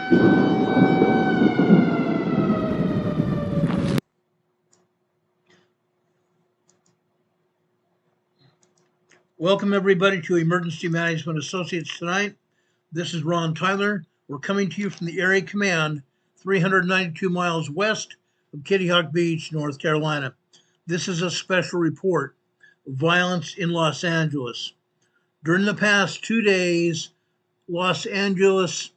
Welcome everybody to Emergency Management Associates tonight. This is Ron Tyler. We're coming to you from the Area Command, 392 miles west of Kitty Hawk Beach, North Carolina. This is a special report, violence in Los Angeles. During the past 2 days, Los Angeles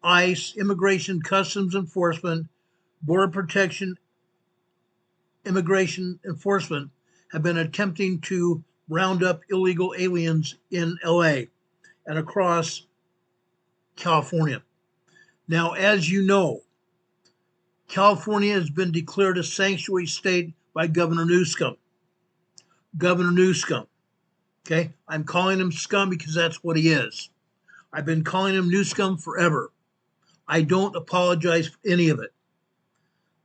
ICE, Immigration Customs Enforcement, Border Protection, Immigration Enforcement have been attempting to round up illegal aliens in LA and across California. Now, as you know, California has been declared a sanctuary state by Governor Newsom. Governor Newsom. Okay, I'm calling him scum because that's what he is. I've been calling him Newsom forever. I don't apologize for any of it.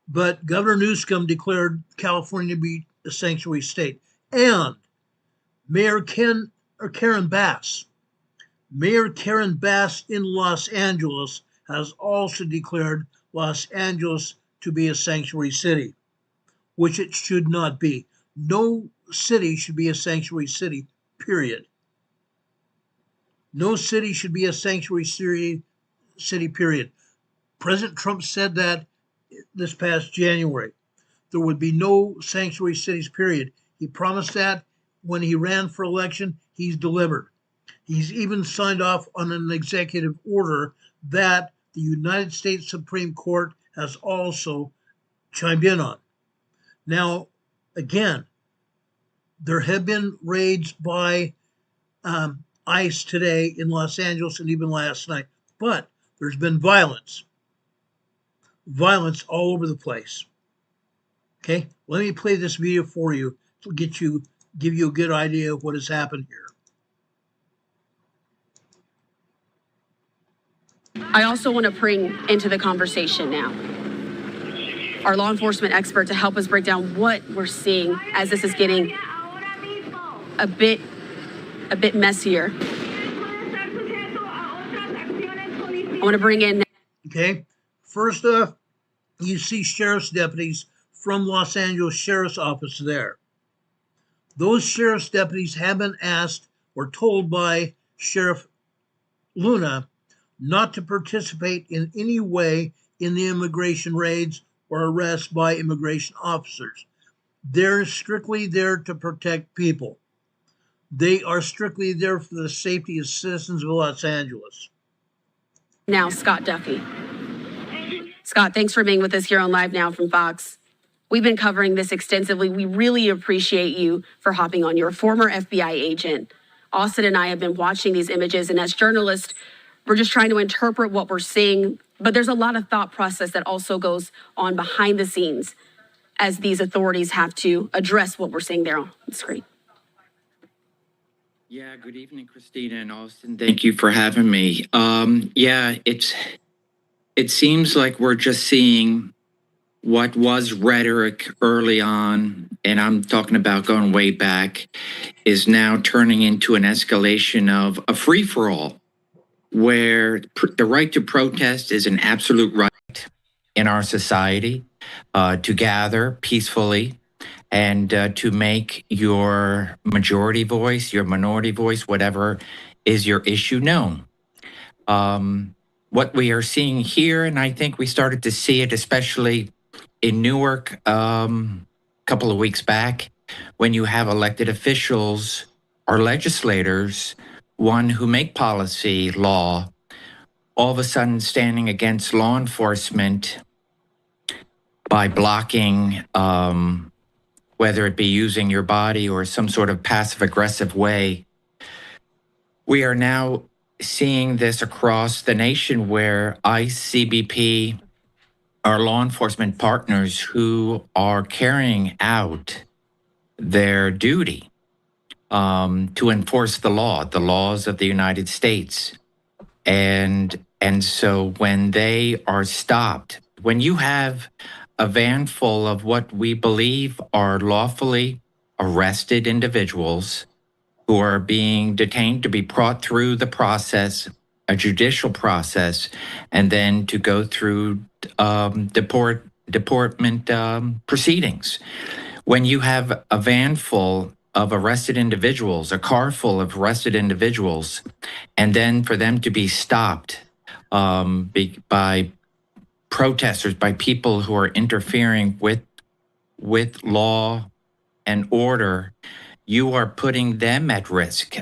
But Governor Newsom declared California to be a sanctuary state. And Mayor Karen Bass in Los Angeles has also declared Los Angeles to be a sanctuary city, which it should not be. No city should be a sanctuary city, period. No city should be a sanctuary city, period. President Trump said that this past January. There would be no sanctuary cities, period. He promised that when he ran for election. He's delivered. He's even signed off on an executive order that the United States Supreme Court has also chimed in on. Now, again, there have been raids by ICE today in Los Angeles and even last night, but there's been violence all over the place. Okay, let me play this video for you to give you a good idea of what has happened here. I also want to bring into the conversation now our law enforcement expert to help us break down what we're seeing as this is getting a bit messier. I want to bring in. Okay, first off, you see sheriff's deputies from Los Angeles Sheriff's Office there. Those sheriff's deputies have been asked or told by Sheriff Luna not to participate in any way in the immigration raids or arrests by immigration officers. They're strictly there to protect people. They are strictly there for the safety of citizens of Los Angeles. Now, Scott Duffy. Scott, thanks for being with us here on Live Now from Fox. We've been covering this extensively. We really appreciate you for hopping on. You're a former FBI agent. Austin and I have been watching these images, and as journalists, we're just trying to interpret what we're seeing, but there's a lot of thought process that also goes on behind the scenes as these authorities have to address what we're seeing there on the screen. Yeah, good evening, Christina and Austin. Thank you for having me. It seems like we're just seeing what was rhetoric early on, and I'm talking about going way back, is now turning into an escalation of a free-for-all, where the right to protest is an absolute right in our society, to gather peacefully and to make your majority voice, your minority voice, whatever is your issue known. What we are seeing here, and I think we started to see it especially in Newark a couple of weeks back, when you have elected officials or legislators, one who make policy, law, all of a sudden standing against law enforcement by blocking, whether it be using your body or some sort of passive-aggressive way. We are now seeing this across the nation where ICE, CBP, our law enforcement partners who are carrying out their duty to enforce the laws of the United States. And so when they are stopped, when you have a van full of what we believe are lawfully arrested individuals who are being detained to be brought through the process a judicial process, and then to go through deportment proceedings. When you have a van full of arrested individuals, a car full of arrested individuals, and then for them to be stopped by protesters, by people who are interfering with law and order, you are putting them at risk,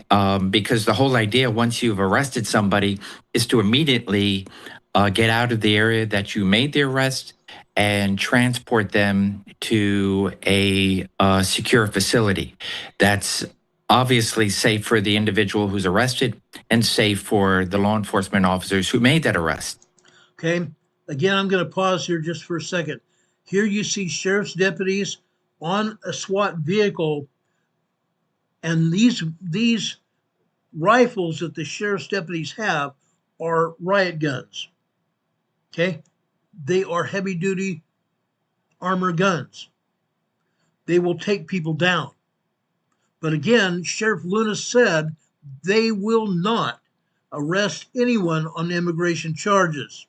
because the whole idea, once you've arrested somebody, is to immediately get out of the area that you made the arrest and transport them to a secure facility that's obviously safe for the individual who's arrested and safe for the law enforcement officers who made that arrest. Okay. Again, I'm going to pause here just for a second. Here you see sheriff's deputies on a SWAT vehicle, and these rifles that the sheriff's deputies have are riot guns. Okay. They are heavy duty armor guns. They will take people down. But again, Sheriff Luna said they will not arrest anyone on immigration charges.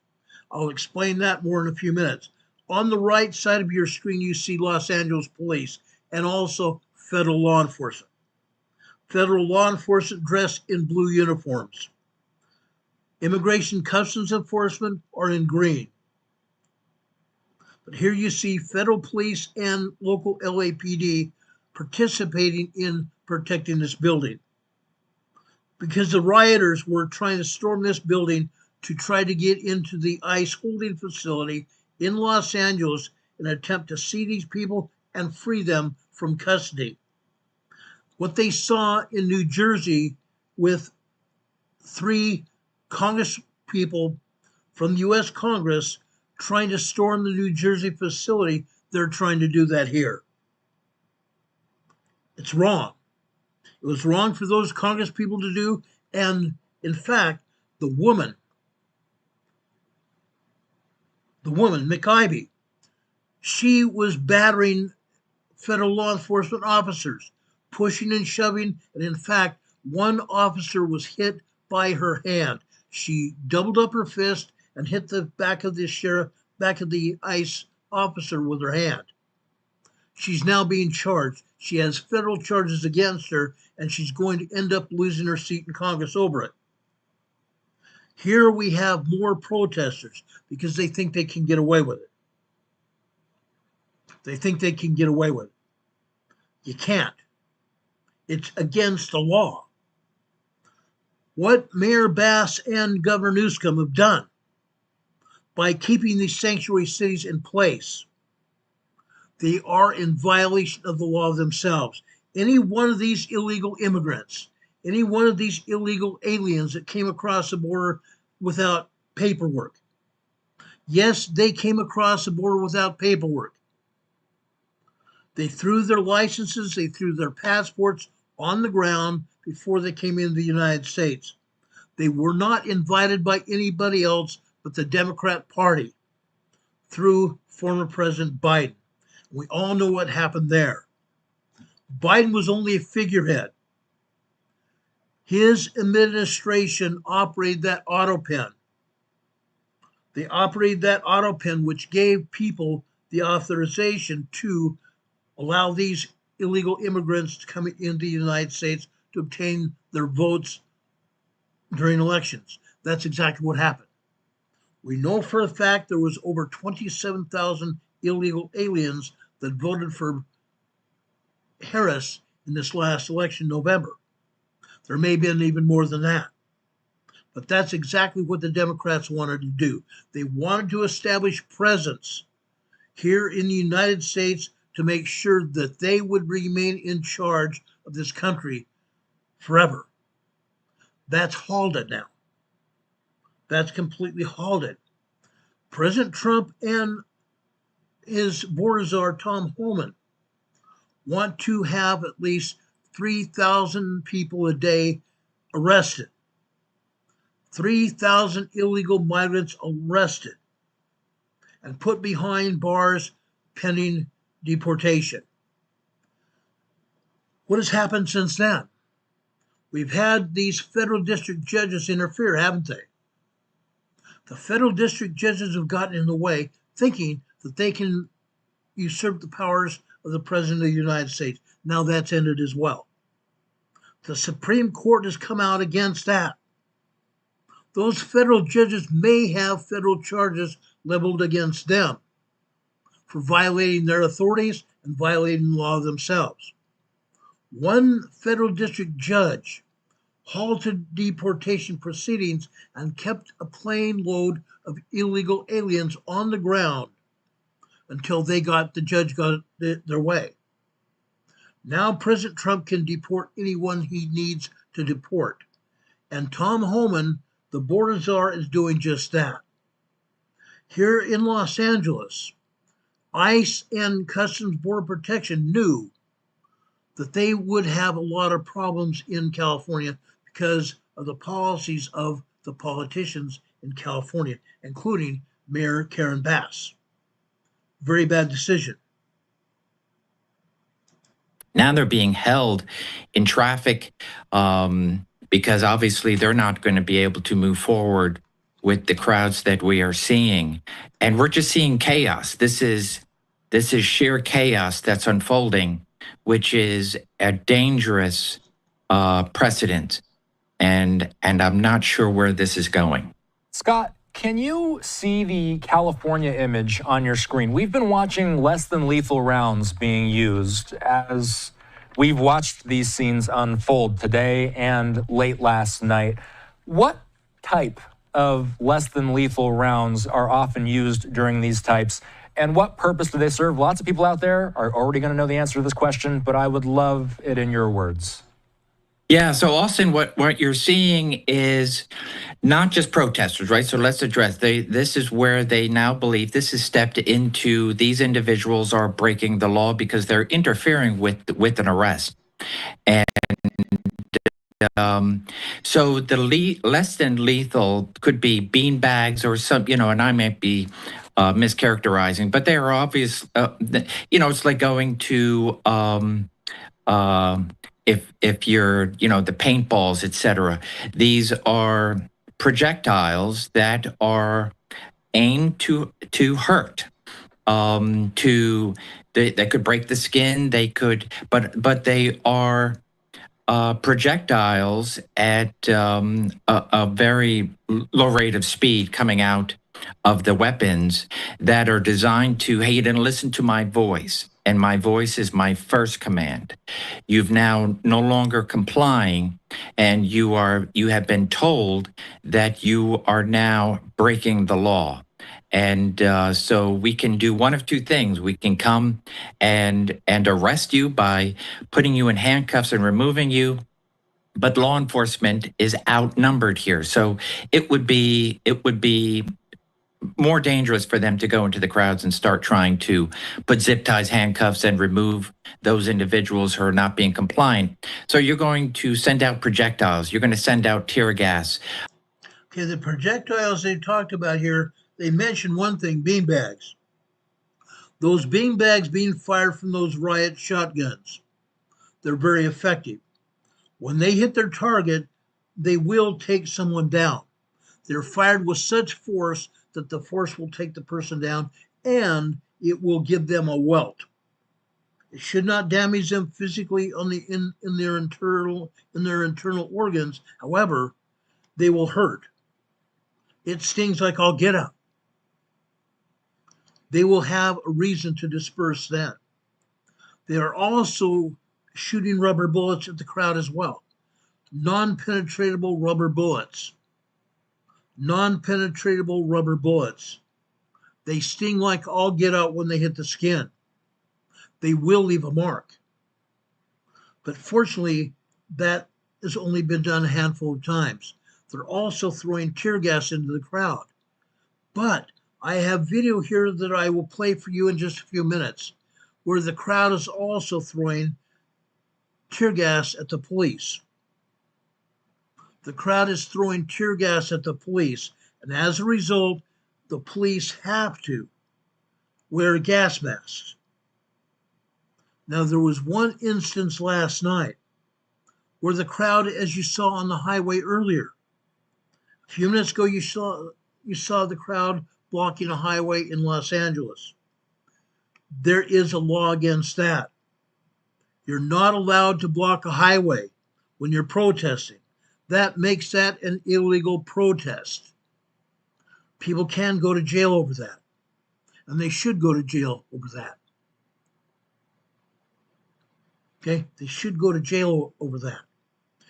I'll explain that more in a few minutes. On the right side of your screen, you see Los Angeles Police and also federal law enforcement. Federal law enforcement dressed in blue uniforms. Immigration Customs Enforcement are in green. But here you see federal police and local LAPD participating in protecting this building, because the rioters were trying to storm this building to try to get into the ICE holding facility in Los Angeles in an attempt to see these people and free them from custody. What they saw in New Jersey with 3 Congress people from the U.S. Congress trying to storm the New Jersey facility, they're trying to do that here. It's wrong. It was wrong for those Congress people to do. And in fact, the woman, McIvey, she was battering federal law enforcement officers, pushing and shoving. And in fact, one officer was hit by her hand. She doubled up her fist and hit the back of the ICE officer with her hand. She's now being charged. She has federal charges against her, and she's going to end up losing her seat in Congress over it. Here we have more protesters because they think they can get away with it. They think they can get away with it. You can't. It's against the law. What Mayor Bass and Governor Newsom have done by keeping these sanctuary cities in place, they are in violation of the law themselves. Any one of these illegal immigrants, any one of these illegal aliens that came across the border without paperwork. Yes, they came across the border without paperwork. They threw their licenses, they threw their passports on the ground before they came into the United States. They were not invited by anybody else but the Democrat Party through former President Biden. We all know what happened there. Biden was only a figurehead. His administration operated that auto pen. They operated that auto pen, which gave people the authorization to allow these illegal immigrants to come into the United States to obtain their votes during elections. That's exactly what happened. We know for a fact there was over 27,000 illegal aliens that voted for Harris in this last election, November. There may have been even more than that. But that's exactly what the Democrats wanted to do. They wanted to establish presence here in the United States to make sure that they would remain in charge of this country forever. That's halted now. That's completely halted. President Trump and his border czar, Tom Homan, want to have at least 3,000 people a day arrested. 3,000 illegal migrants arrested and put behind bars pending deportation. What has happened since then? We've had these federal district judges interfere, haven't they? The federal district judges have gotten in the way, thinking that they can usurp the powers of the President of the United States. Now that's ended as well. The Supreme Court has come out against that. Those federal judges may have federal charges leveled against them for violating their authorities and violating the law themselves. One federal district judge halted deportation proceedings and kept a plane load of illegal aliens on the ground until the judge got their way. Now President Trump can deport anyone he needs to deport. And Tom Homan, the border czar, is doing just that. Here in Los Angeles, ICE and Customs Border Protection knew that they would have a lot of problems in California because of the policies of the politicians in California, including Mayor Karen Bass. Very bad decision. Now they're being held in traffic because obviously they're not going to be able to move forward with the crowds that we are seeing. And we're just seeing chaos. This is sheer chaos that's unfolding, which is a dangerous precedent. And I'm not sure where this is going. Scott, can you see the California image on your screen? We've been watching less than lethal rounds being used as we've watched these scenes unfold today and late last night. What type of less than lethal rounds are often used during these types, and what purpose do they serve? Lots of people out there are already going to know the answer to this question, but I would love it in your words. Yeah, so Austin, what you're seeing is not just protesters, right? So let's address, this is where they now believe this is stepped into, these individuals are breaking the law because they're interfering with an arrest. And so the less than lethal could be bean bags or some, and I might be mischaracterizing, but they are obvious, it's like going to, if you're, the paintballs, etc. These are projectiles that are aimed to hurt. They could break the skin. They could, but they are projectiles at a very low rate of speed coming out of the weapons that are designed to, hey, you didn't listen to my voice. And my voice is my first command. You've now no longer complying, and you have been told that you are now breaking the law. And so we can do one of two things. We can come and arrest you by putting you in handcuffs and removing you. But law enforcement is outnumbered here. So it would be more dangerous for them to go into the crowds and start trying to put zip ties, handcuffs, and remove those individuals who are not being compliant. So you're going to send out projectiles. You're going to send out tear gas. Okay, the projectiles they talked about here, they mentioned one thing, beanbags. Those beanbags being fired from those riot shotguns, they're very effective. When they hit their target, they will take someone down. They're fired with such force that the force will take the person down and it will give them a welt. It should not damage them physically in their internal organs. However, they will hurt. It stings like all get out. They will have a reason to disperse then. They are also shooting rubber bullets at the crowd as well. Non-penetratable rubber bullets. Non-penetratable rubber bullets. They sting like all get out when they hit the skin. They will leave a mark. But fortunately, that has only been done a handful of times. They're also throwing tear gas into the crowd. But I have video here that I will play for you in just a few minutes, where the crowd is also throwing tear gas at the police. The crowd is throwing tear gas at the police, and as a result, the police have to wear gas masks. Now, there was one instance last night were the crowd as you saw on the highway earlier. A few minutes ago, you saw the crowd blocking a highway in Los Angeles. There is a law against that. You're not allowed to block a highway when you're protesting. That makes that an illegal protest. People can go to jail over that, and they should go to jail over that. Okay, they should go to jail over that,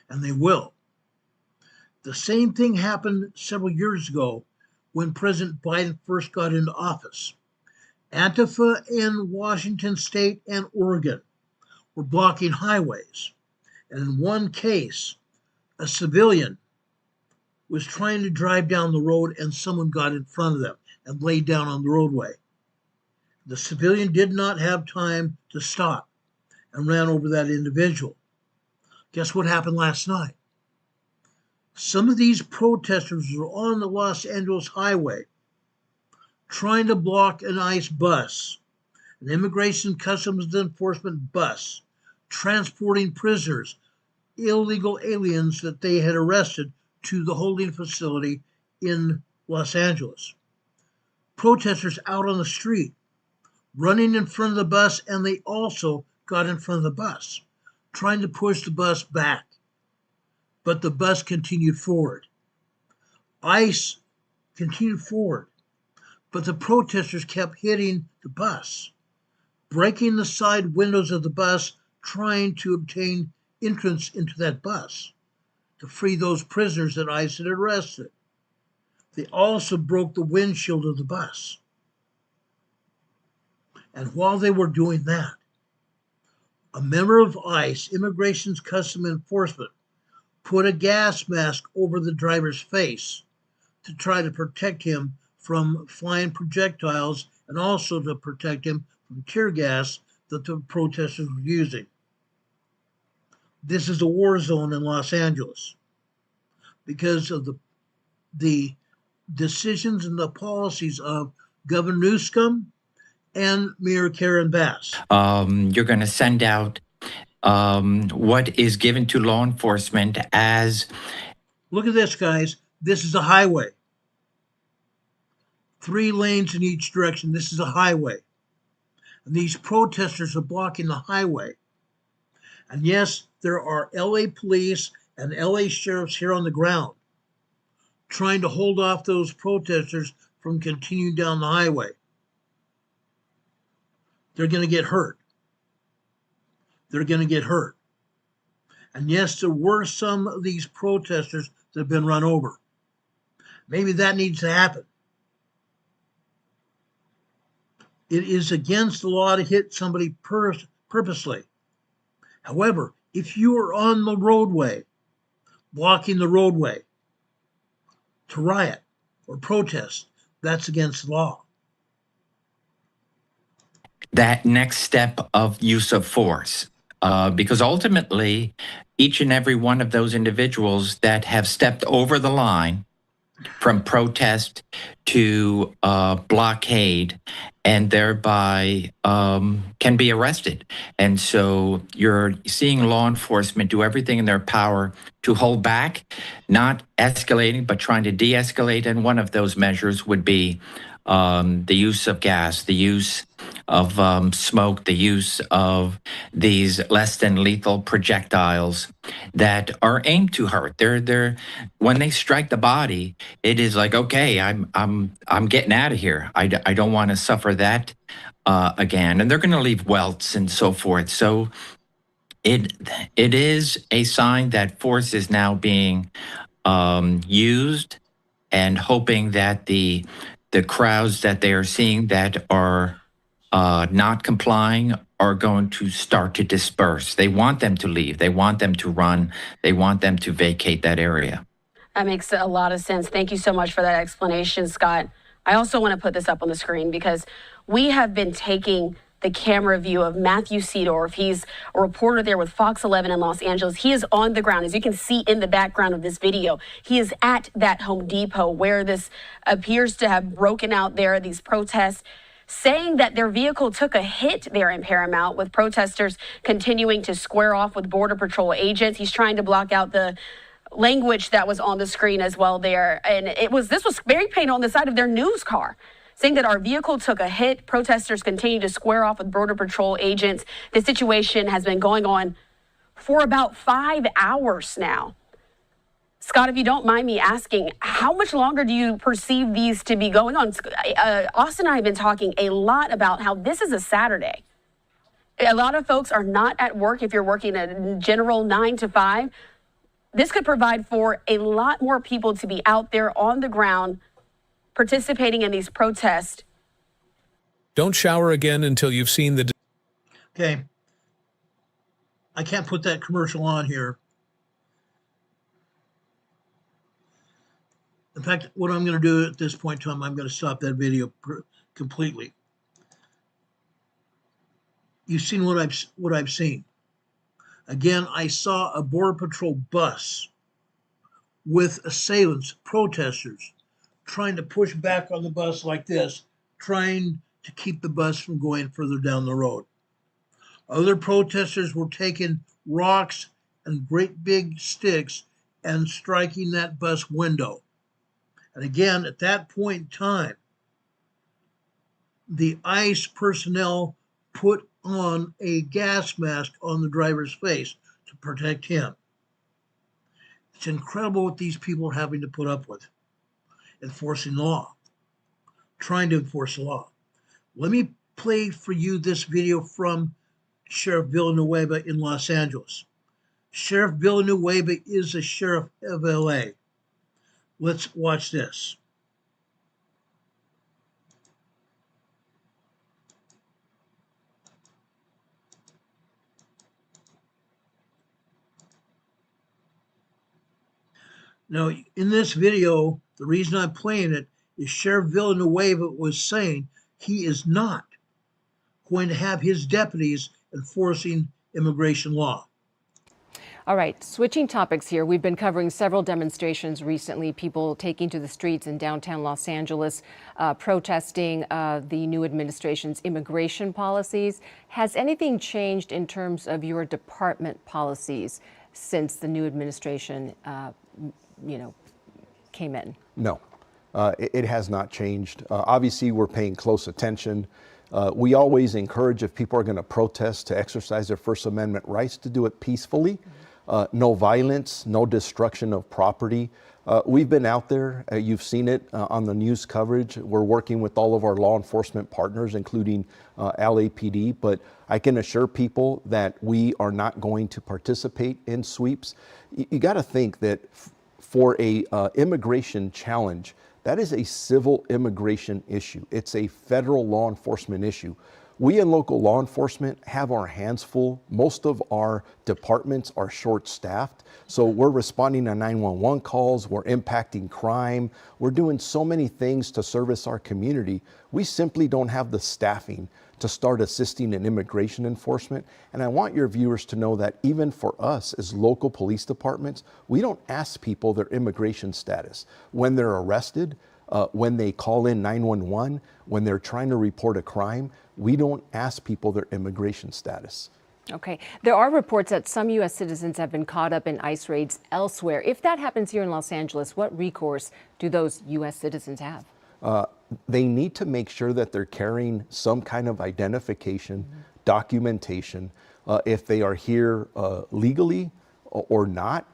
and they will. The same thing happened several years ago when President Biden first got into office. Antifa in Washington State and Oregon were blocking highways. And in one case, a civilian was trying to drive down the road and someone got in front of them and laid down on the roadway. The civilian did not have time to stop and ran over that individual. Guess what happened last night? Some of these protesters were on the Los Angeles highway trying to block an ICE bus, an Immigration Customs Enforcement bus, transporting prisoners, illegal aliens that they had arrested to the holding facility in Los Angeles. Protesters out on the street, running in front of the bus, and they also got in front of the bus, trying to push the bus back. But the bus continued forward. ICE continued forward, but the protesters kept hitting the bus, breaking the side windows of the bus, trying to obtain entrance into that bus to free those prisoners that ICE had arrested. They also broke the windshield of the bus. And while they were doing that, a member of ICE, Immigration's Customs Enforcement, put a gas mask over the driver's face to try to protect him from flying projectiles and also to protect him from tear gas that the protesters were using. This is a war zone in Los Angeles because of the decisions and the policies of Governor Newsom and Mayor Karen Bass. You're going to send out what is given to law enforcement as... Look at this, guys. This is a highway. 3 lanes in each direction. This is a highway. And these protesters are blocking the highway. And yes, there are LA police and LA sheriffs here on the ground trying to hold off those protesters from continuing down the highway. They're going to get hurt. They're going to get hurt. And yes, there were some of these protesters that have been run over. Maybe that needs to happen. It is against the law to hit somebody purposely. However, if you are on the roadway, blocking the roadway to riot or protest, that's against the law. That next step of use of force, because ultimately, each and every one of those individuals that have stepped over the line from protest to blockade and thereby can be arrested. And so you're seeing law enforcement do everything in their power to hold back, not escalating, but trying to de-escalate. And one of those measures would be the use of gas, the use of smoke, the use of these less than lethal projectiles that are aimed to hurt. They're when they strike the body, it is like, okay, I'm getting out of here. I don't want to suffer that again. And they're going to leave welts and so forth. So it is a sign that force is now being used, and hoping that the crowds that they are seeing that are not complying are going to start to disperse. They want them to leave. They want them to run. They want them to vacate that area. That makes a lot of sense. Thank you so much for that explanation, Scott. I also want to put this up on the screen because we have been taking the camera view of Matthew Seedorf. He's a reporter there with Fox 11 in Los Angeles. He is on the ground, as you can see in the background of this video. He is at that Home Depot where this appears to have broken out there, these protests. saying that their vehicle took a hit there in Paramount, with protesters continuing to square off with Border Patrol agents. He's trying to block out the language that was on the screen as well there. And this was very painted on the side of their news car, saying that our vehicle took a hit. Protesters continue to square off with Border Patrol agents. The situation has been going on for about 5 hours now. Scott, if you don't mind me asking, how much longer do you perceive these to be going on? Austin and I have been talking a lot about how this is a Saturday. A lot of folks are not at work if you're working a general 9 to 5. This could provide for a lot more people to be out there on the ground participating in these protests. Don't shower again until you've seen the... Okay. I can't put that commercial on here. In fact, what I'm going to do at this point in time, I'm going to stop that video completely. You've seen what I've seen. Again, I saw a Border Patrol bus with assailants, protesters, trying to push back on the bus like this, trying to keep the bus from going further down the road. Other protesters were taking rocks and great big sticks and striking that bus window. And again, at that point in time, the ICE personnel put on a gas mask on the driver's face to protect him. It's incredible what these people are having to put up with, enforcing law, trying to enforce the law. Let me play for you this video from Sheriff Villanueva in Los Angeles. Sheriff Villanueva is the sheriff of LA. Let's watch this. Now, in this video, the reason I'm playing it is Sheriff Villanueva was saying he is not going to have his deputies enforcing immigration law. All right, switching topics here. We've been covering several demonstrations recently, people taking to the streets in downtown Los Angeles, protesting the new administration's immigration policies. Has anything changed in terms of your department policies since the new administration, came in? No, it has not changed. Obviously, we're paying close attention. We always encourage, if people are going to protest, to exercise their First Amendment rights, to do it peacefully. No violence, no destruction of property. We've been out there. You've seen it on the news coverage. We're working with all of our law enforcement partners, including LAPD. But I can assure people that we are not going to participate in sweeps. You got to think that for a immigration challenge, that is a civil immigration issue. It's a federal law enforcement issue. We in local law enforcement have our hands full. Most of our departments are short-staffed, so we're responding to 911 calls, we're impacting crime, we're doing so many things to service our community. We simply don't have the staffing to start assisting in immigration enforcement. And I want your viewers to know that even for us as local police departments, we don't ask people their immigration status. When they're arrested, when they call in 911, when they're trying to report a crime, we don't ask people their immigration status. Okay. There are reports that some U.S. citizens have been caught up in ICE raids elsewhere. If that happens here in Los Angeles, what recourse do those U.S. citizens have? They need to make sure that they're carrying some kind of identification, documentation. If they are here legally or not,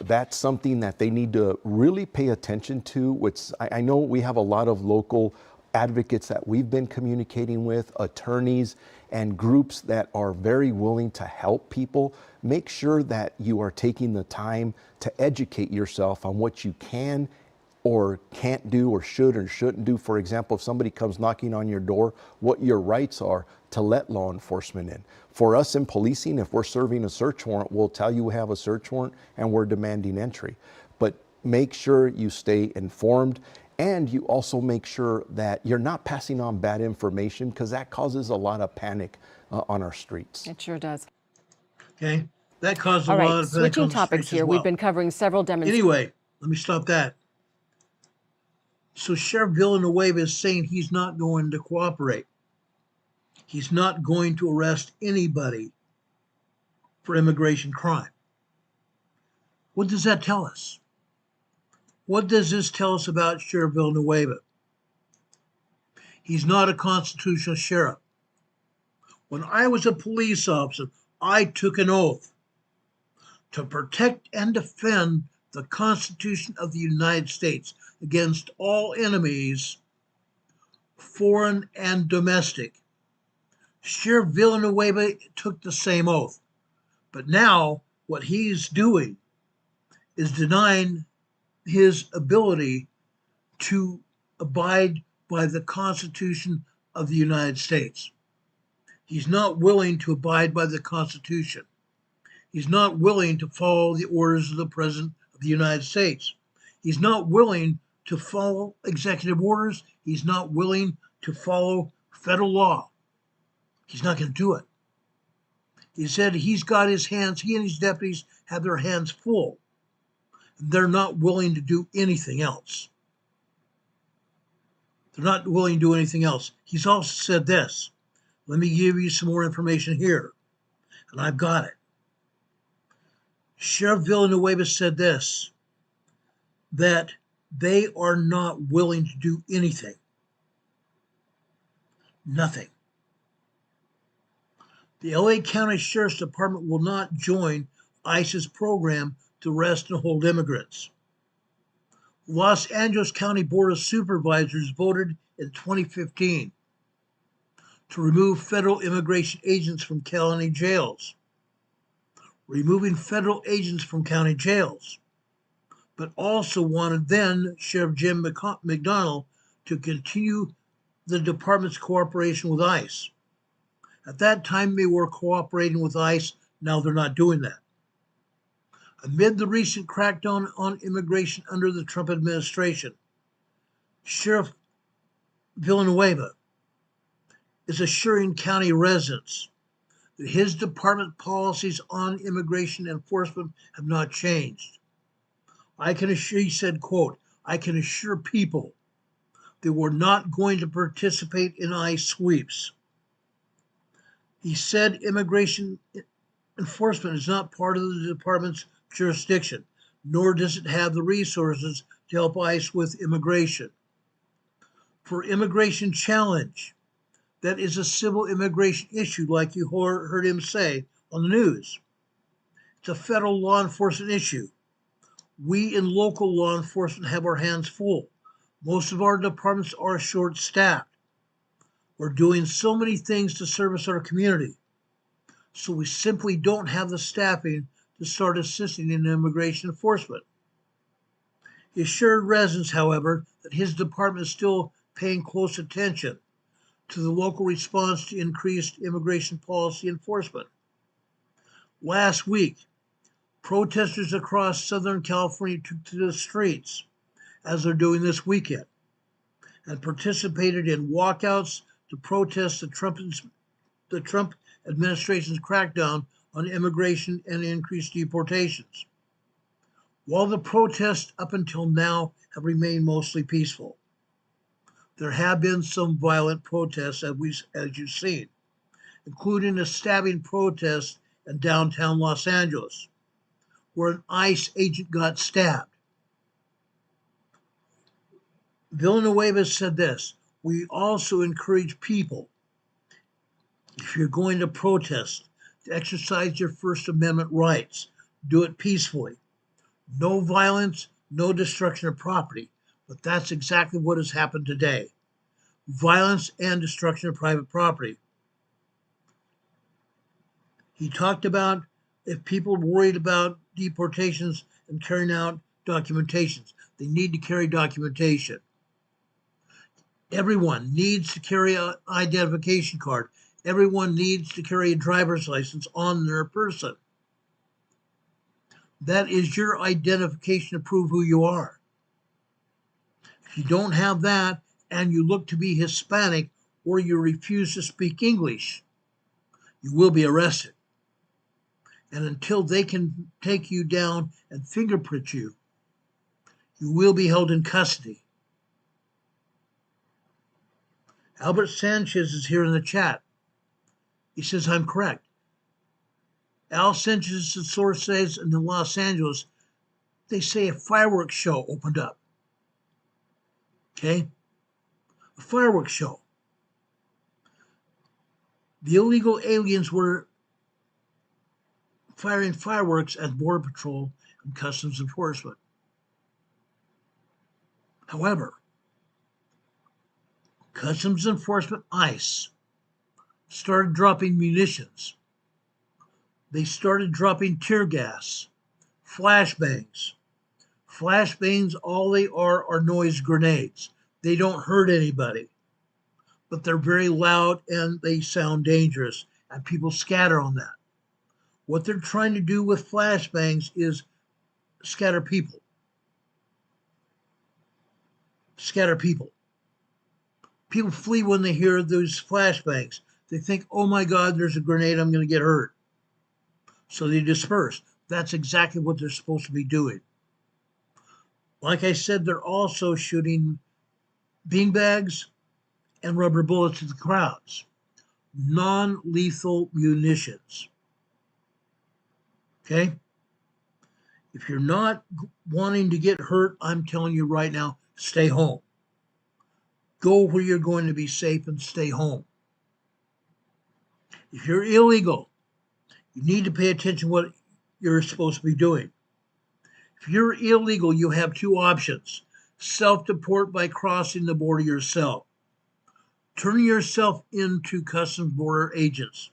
that's something that they need to really pay attention to. Which I know we have a lot of local advocates that we've been communicating with, attorneys and groups that are very willing to help people. Make sure that you are taking the time to educate yourself on what you can or can't do or should or shouldn't do. For example, if somebody comes knocking on your door, what your rights are to let law enforcement in. For us in policing, if we're serving a search warrant, we'll tell you we have a search warrant and we're demanding entry. But make sure you stay informed, and you also make sure that you're not passing on bad information, because that causes a lot of panic on our streets. It sure does. Okay, that caused a All lot right, of panic switching on the topics streets here. as well. We've been covering several demonstrations. Anyway, let me stop that. So Sheriff Villanueva is saying he's not going to cooperate. He's not going to arrest anybody for immigration crime. What does that tell us? What does this tell us about Sheriff Villanueva? He's not a constitutional sheriff. When I was a police officer, I took an oath to protect and defend the Constitution of the United States against all enemies, foreign and domestic. Sheriff Villanueva took the same oath, but now what he's doing is denying his ability to abide by the Constitution of the United States. He's not willing to abide by the Constitution. He's not willing to follow the orders of the President of the United States. He's not willing to follow executive orders. He's not willing to follow federal law. He's not going to do it. He said he's got his hands, he and his deputies have their hands full. They're not willing to do anything else. They're not willing to do anything else. He's also said this. Let me give you some more information here. And I've got it. Sheriff Villanueva said this, that they are not willing to do anything. Nothing. The LA County Sheriff's Department will not join ICE's program to arrest and hold immigrants. Los Angeles County Board of Supervisors voted in 2015 to remove federal immigration agents from county jails, removing federal agents from county jails, but also wanted then Sheriff Jim McDonnell to continue the department's cooperation with ICE. At that time, they were cooperating with ICE. Now they're not doing that. Amid the recent crackdown on immigration under the Trump administration, Sheriff Villanueva is assuring county residents that his department policies on immigration enforcement have not changed. He said, quote, I can assure people that we're not going to participate in ICE sweeps. He said immigration enforcement is not part of the department's jurisdiction, nor does it have the resources to help ICE with immigration. For immigration challenge, that is a civil immigration issue, like you heard him say on the news. It's a federal law enforcement issue. We in local law enforcement have our hands full. Most of our departments are short-staffed. We're doing so many things to service our community, so we simply don't have the staffing to start assisting in immigration enforcement. He assured residents, however, that his department is still paying close attention to the local response to increased immigration policy enforcement. Last week, protesters across Southern California took to the streets, as they're doing this weekend, and participated in walkouts to protest the Trump administration's crackdown on immigration and increased deportations. While the protests up until now have remained mostly peaceful, there have been some violent protests, as you've seen, including a stabbing protest in downtown Los Angeles, where an ICE agent got stabbed. Villanueva said this, we also encourage people, if you're going to protest, to exercise your First Amendment rights. Do it peacefully. No violence, no destruction of property. But that's exactly what has happened today. Violence and destruction of private property. He talked about if people are worried about deportations and carrying out documentations, they need to carry documentation. Everyone needs to carry an identification card. Everyone needs to carry a driver's license on their person. That is your identification to prove who you are. If you don't have that and you look to be Hispanic or you refuse to speak English, you will be arrested. And until they can take you down and fingerprint you, you will be held in custody. Albert Sanchez is here in the chat. He says, I'm correct. Al Sanchez, the source says in Los Angeles, they say a fireworks show opened up. Okay? A fireworks show. The illegal aliens were firing fireworks at Border Patrol and Customs Enforcement. However, Customs Enforcement ICE started dropping munitions. They started dropping tear gas, flashbangs. Flashbangs, all they are noise grenades. They don't hurt anybody, but they're very loud and they sound dangerous, and people scatter on that. What they're trying to do with flashbangs is scatter people. Scatter people. People flee when they hear those flashbangs. They think, oh my God, there's a grenade, I'm going to get hurt. So they disperse. That's exactly what they're supposed to be doing. Like I said, they're also shooting beanbags and rubber bullets at the crowds. Non-lethal munitions. Okay? If you're not wanting to get hurt, I'm telling you right now, stay home. Go where you're going to be safe and stay home. If you're illegal, you need to pay attention to what you're supposed to be doing. If you're illegal, you have two options. Self-deport by crossing the border yourself. Turn yourself into Customs Border agents.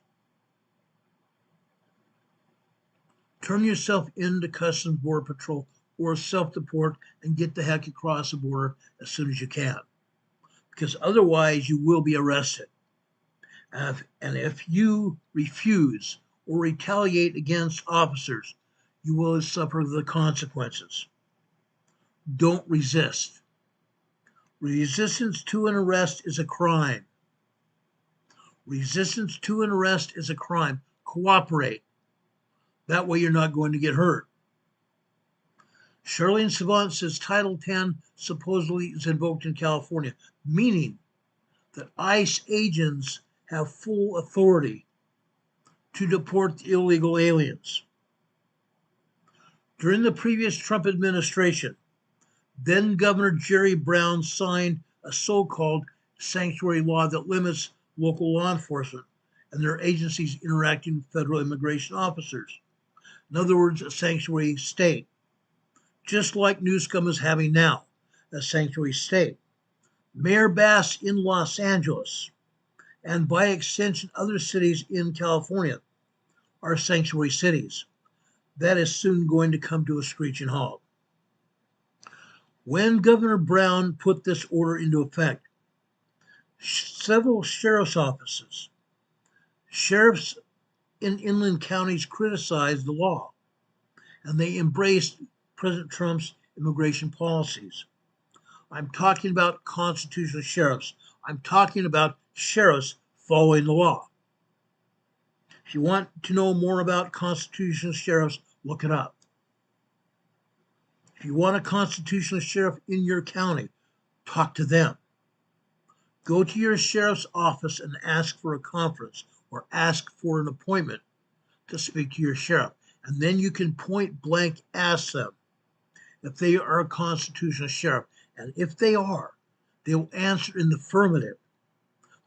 Turn yourself into Customs Border Patrol or self-deport and get the heck across the border as soon as you can. Because otherwise you will be arrested. And if you refuse or retaliate against officers, you will suffer the consequences. Don't resist. Resistance to an arrest is a crime. Resistance to an arrest is a crime. Cooperate. That way you're not going to get hurt. Charlene Savant says Title 10 supposedly is invoked in California, meaning that ICE agents have full authority to deport the illegal aliens. During the previous Trump administration, then Governor Jerry Brown signed a so-called sanctuary law that limits local law enforcement and their agencies interacting with federal immigration officers. In other words, a sanctuary state, just like Newsom is having now, a sanctuary state. Mayor Bass in Los Angeles, and by extension, other cities in California are sanctuary cities. That is soon going to come to a screeching halt. When Governor Brown put this order into effect, several sheriff's offices, sheriffs in inland counties criticized the law, and they embraced President Trump's immigration policies. I'm talking about constitutional sheriffs. I'm talking about sheriffs following the law. If you want to know more about constitutional sheriffs, look it up. If you want a constitutional sheriff in your county, talk to them. Go to your sheriff's office and ask for a conference or ask for an appointment to speak to your sheriff. And then you can point blank ask them if they are a constitutional sheriff. And if they are, they will answer in the affirmative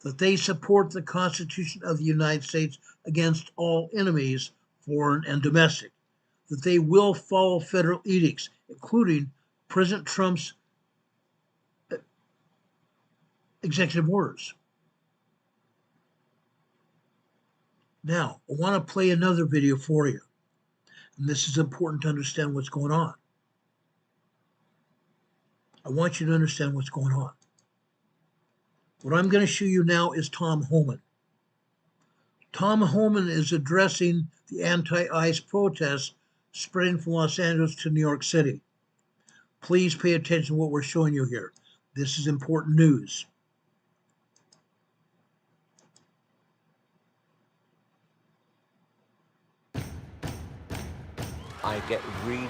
that they support the Constitution of the United States against all enemies, foreign and domestic, that they will follow federal edicts, including President Trump's executive orders. Now, I want to play another video for you. And this is important to understand what's going on. I want you to understand what's going on. What I'm going to show you now is Tom Homan. Tom Homan is addressing the anti-ICE protests spreading from Los Angeles to New York City. Please pay attention to what we're showing you here. This is important news. I get really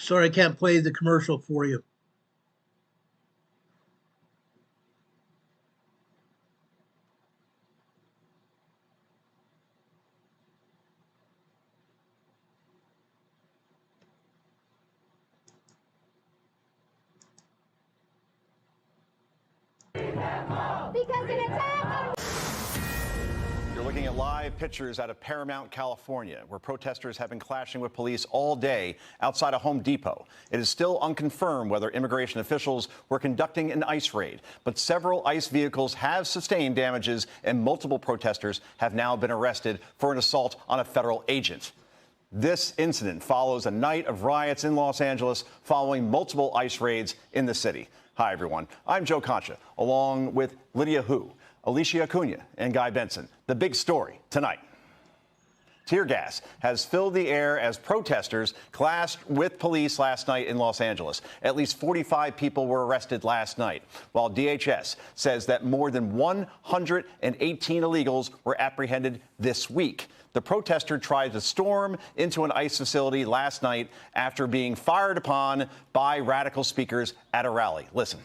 Sorry, I can't play the commercial for you. You're looking at live pictures out of Paramount, California, where protesters have been clashing with police all day outside a Home Depot. It is still unconfirmed whether immigration officials were conducting an ICE raid, but several ICE vehicles have sustained damages, and multiple protesters have now been arrested for an assault on a federal agent. This incident follows a night of riots in Los Angeles following multiple ICE raids in the city. Hi, everyone. I'm Joe Concha, along with Lydia Hu, Alicia Acuna, and Guy Benson. The big story tonight. Tear gas has filled the air as protesters clashed with police last night in Los Angeles. At least 45 people were arrested last night, while DHS says that more than 118 illegals were apprehended this week. The protester tried to storm into an ICE facility last night after being fired upon by radical speakers at a rally. Listen.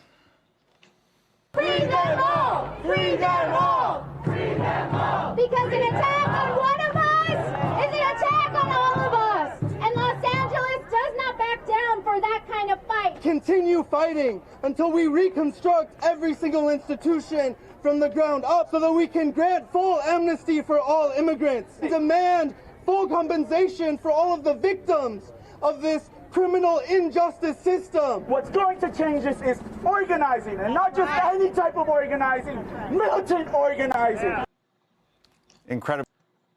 Free them all! Free them all! Free them all! Because an attack on one of us is an attack on all of us! And Los Angeles does not back down for that kind of fight! Continue fighting until we reconstruct every single institution from the ground up so that we can grant full amnesty for all immigrants. Demand full compensation for all of the victims of this criminal injustice system. What's going to change this is organizing, and not just any type of organizing, militant organizing. Incredible.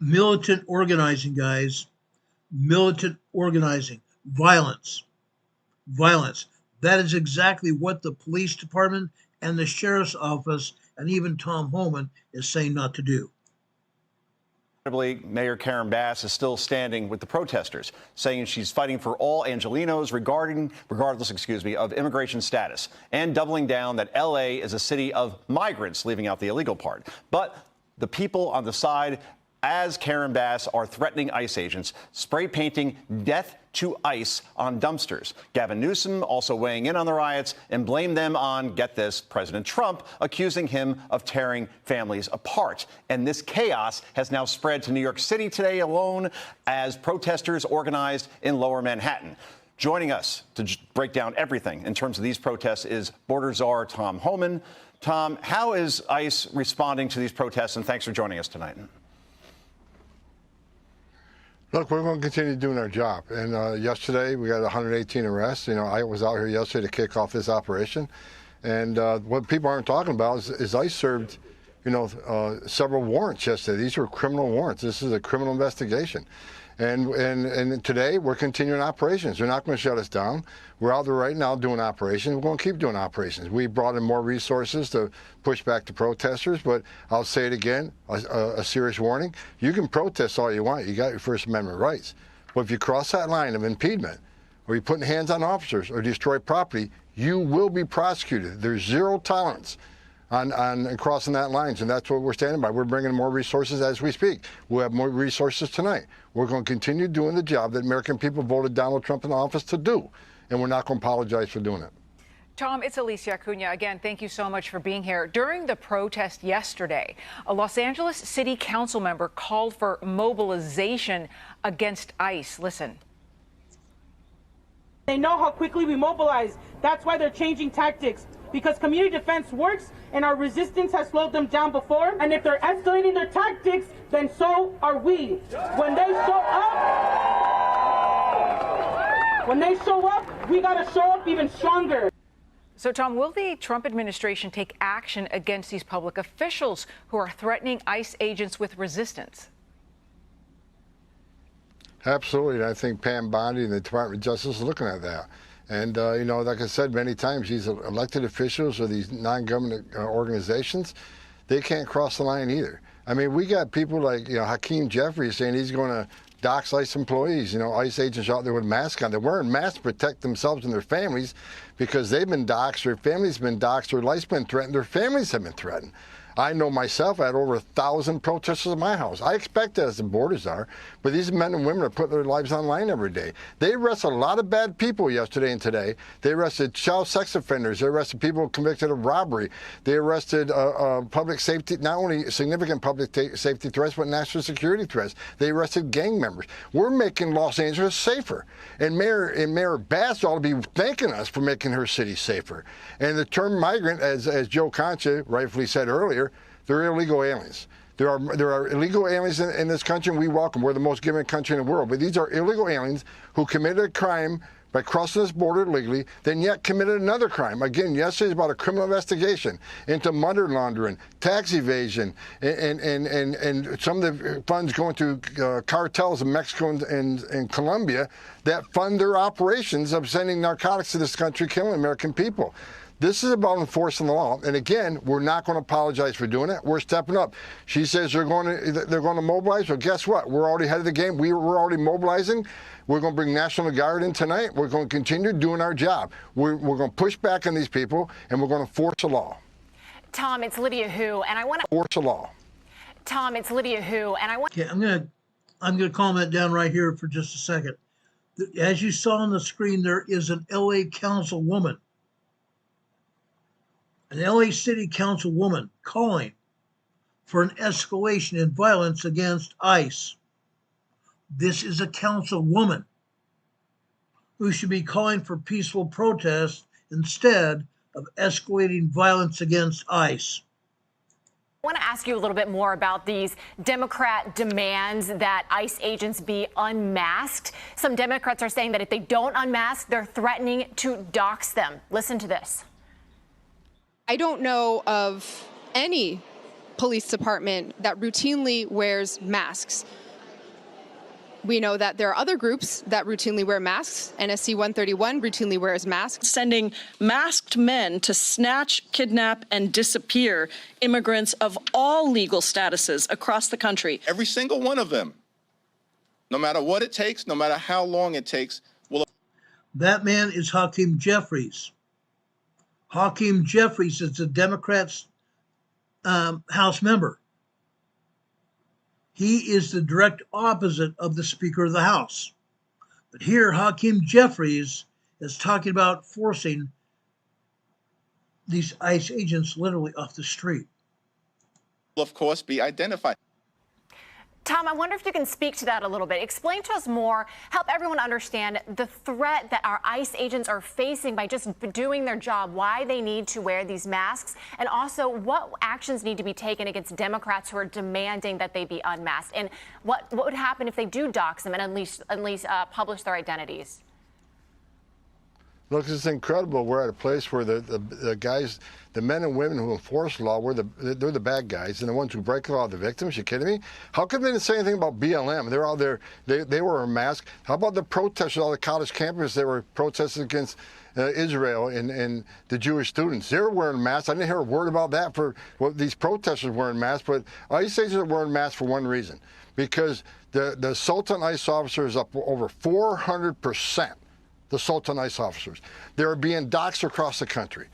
Militant organizing, guys. Militant organizing. Violence. Violence. That is exactly what the police department and the sheriff's office and even Tom Homan is saying not to do. Mayor Karen Bass is still standing with the protesters, saying she's fighting for all Angelenos regardless of immigration status, and doubling down that L.A. is a city of migrants, leaving out the illegal part. But the people on the side, as Karen Bass, are threatening ICE agents, spray painting death to ICE on dumpsters. Gavin Newsom also weighing in on the riots and blamed them on, get this, President Trump, accusing him of tearing families apart. And this chaos has now spread to New York City today alone as protesters organized in Lower Manhattan. Joining us to break down everything in terms of these protests is Border Czar Tom Homan. Tom, how is ICE responding to these protests? And thanks for joining us tonight. Look, we're going to continue doing our job. And yesterday, we got 118 arrests. You know, I was out here yesterday to kick off this operation. And what people aren't talking about is ICE served, you know, several warrants yesterday. These were criminal warrants. This is a criminal investigation. And today, we're continuing operations. They're not going to shut us down. We're out there right now doing operations. We're going to keep doing operations. We brought in more resources to push back the protesters, but I'll say it again, a serious warning. You can protest all you want. You got your First Amendment rights. But if you cross that line of impediment, or you're putting hands on officers, or destroy property, you will be prosecuted. There's zero tolerance on crossing that lines, and that's what we're standing by. We're bringing more resources as we speak. We'll have more resources tonight. We're going to continue doing the job that American people voted Donald Trump in office to do, and we're not going to apologize for doing it. Tom, it's Alicia Acuna. Again, thank you so much for being here. During the protest yesterday, a Los Angeles City Council member called for mobilization against ICE. Listen. They know how quickly we mobilize. That's why they're changing tactics. Because community defense works and our resistance has slowed them down before. And if they're escalating their tactics, then so are we. When they show up, we gotta show up even stronger. So, Tom, will the Trump administration take action against these public officials who are threatening ICE agents with resistance? Absolutely. And I think Pam Bondi and the Department of Justice is looking at that. And, you know, like I said many times, these elected officials or these non-government organizations, they can't cross the line either. I mean, we got people like, you know, Hakeem Jeffries saying he's going to dox ICE employees. You know, ICE agents out there with masks on. They're wearing masks to protect themselves and their families because they've been doxxed, their families have been doxxed, their life's been threatened, their families have been threatened. I know myself, I had over 1,000 protesters at my house. I expect that as the borders are, but these men and women are putting their lives on line every day. They arrested a lot of bad people yesterday and today. They arrested child sex offenders. They arrested people convicted of robbery. They arrested public safety, not only significant public safety threats, but national security threats. They arrested gang members. We're making Los Angeles safer. And Mayor Bass ought to be thanking us for making her city safer. And the term migrant, as Joe Concha rightfully said earlier, they're illegal aliens. There are illegal aliens in this country, and we welcome. We're the most giving country in the world. But these are illegal aliens who committed a crime by crossing this border illegally, then yet committed another crime. Again, yesterday's about a criminal investigation into money laundering, tax evasion, and some of the funds going to cartels in Mexico and Colombia that fund their operations of sending narcotics to this country, killing American people. This is about enforcing the law, and again, we're not going to apologize for doing it. We're stepping up. She says they're going to mobilize. Well, guess what? We're already ahead of the game. We're already mobilizing. We're going to bring National Guard in tonight. We're going to continue doing our job. We're going to push back on these people, and we're going to force the law. Tom, it's Lydia Hu, and I want to force the law. Tom, it's Lydia Hu, and I want. Okay, I'm gonna calm that down right here for just a second. As you saw on the screen, there is an LA councilwoman. An LA City Councilwoman calling for an escalation in violence against ICE. This is a councilwoman who should be calling for peaceful protests instead of escalating violence against ICE. I want to ask you a little bit more about these Democrat demands that ICE agents be unmasked. Some Democrats are saying that if they don't unmask, they're threatening to dox them. Listen to this. I don't know of any police department that routinely wears masks. We know that there are other groups that routinely wear masks. NSC 131 routinely wears masks. Sending masked men to snatch, kidnap, and disappear immigrants of all legal statuses across the country. Every single one of them, no matter what it takes, no matter how long it takes, will. That man is Hakeem Jeffries. Hakeem Jeffries is the Democrats' House member. He is the direct opposite of the Speaker of the House. But here, Hakeem Jeffries is talking about forcing these ICE agents literally off the street. Will, of course, be identified. Tom, I wonder if you can speak to that a little bit. Explain to us more, help everyone understand the threat that our ICE agents are facing by just doing their job, why they need to wear these masks, and also what actions need to be taken against Democrats who are demanding that they be unmasked, and what would happen if they do dox them and at least publish their identities. Look, it's incredible. We're at a place where the guys, the men and women who enforce law, they're the bad guys, and the ones who break the law are the victims. You kidding me? How come they didn't say anything about BLM? They're out there. They wore a mask. How about the protesters, all the college campuses? They were protesting against Israel and the Jewish students. They were wearing masks. I didn't hear a word about that for these protesters wearing masks. But ICE agents are wearing masks for one reason, because the assault on ICE officers is up over 400%. The assault on ICE officers. They're being doxxed across the country.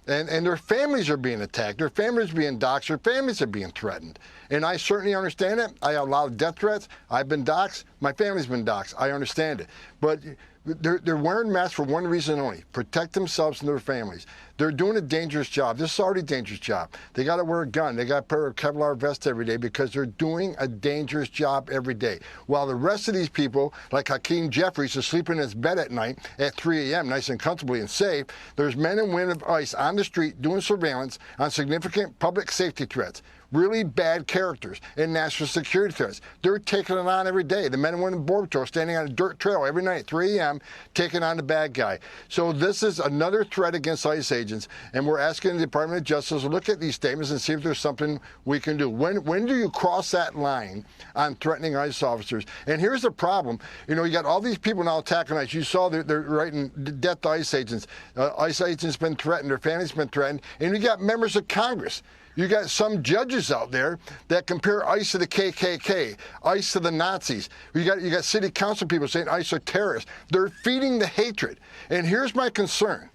And their families are being attacked. Their families are being doxxed. Their families are being threatened. And I certainly understand it. I have a lot of death threats. I've been doxxed. My family's been doxxed. I understand it. But they're wearing masks for one reason only: protect themselves and their families. They're doing a dangerous job. This is already a dangerous job. They got to wear a gun. They got to wear a Kevlar vest every day because they're doing a dangerous job every day. While the rest of these people, like Hakeem Jeffries, are sleeping in his bed at night at 3 a.m., nice and comfortably and safe, there's men and women of ICE on the street doing surveillance on significant public safety threats. Really bad characters and national security threats. They're taking it on every day. The men and women in Border Patrol standing on a dirt trail every night at 3 a.m. taking on the bad guy. So this is another threat against ICE agents, and we're asking the Department of Justice to look at these statements and see if there's something we can do. When do you cross that line on threatening ICE officers? And here's the problem. You know, you got all these people now attacking ICE. You saw they're writing death to ICE agents. ICE agents been threatened. Their families been threatened. And you got members of Congress. You got some judges out there that compare ICE to the KKK, ICE to the Nazis. You got city council people saying ICE are terrorists. They're feeding the hatred. And here's my concern.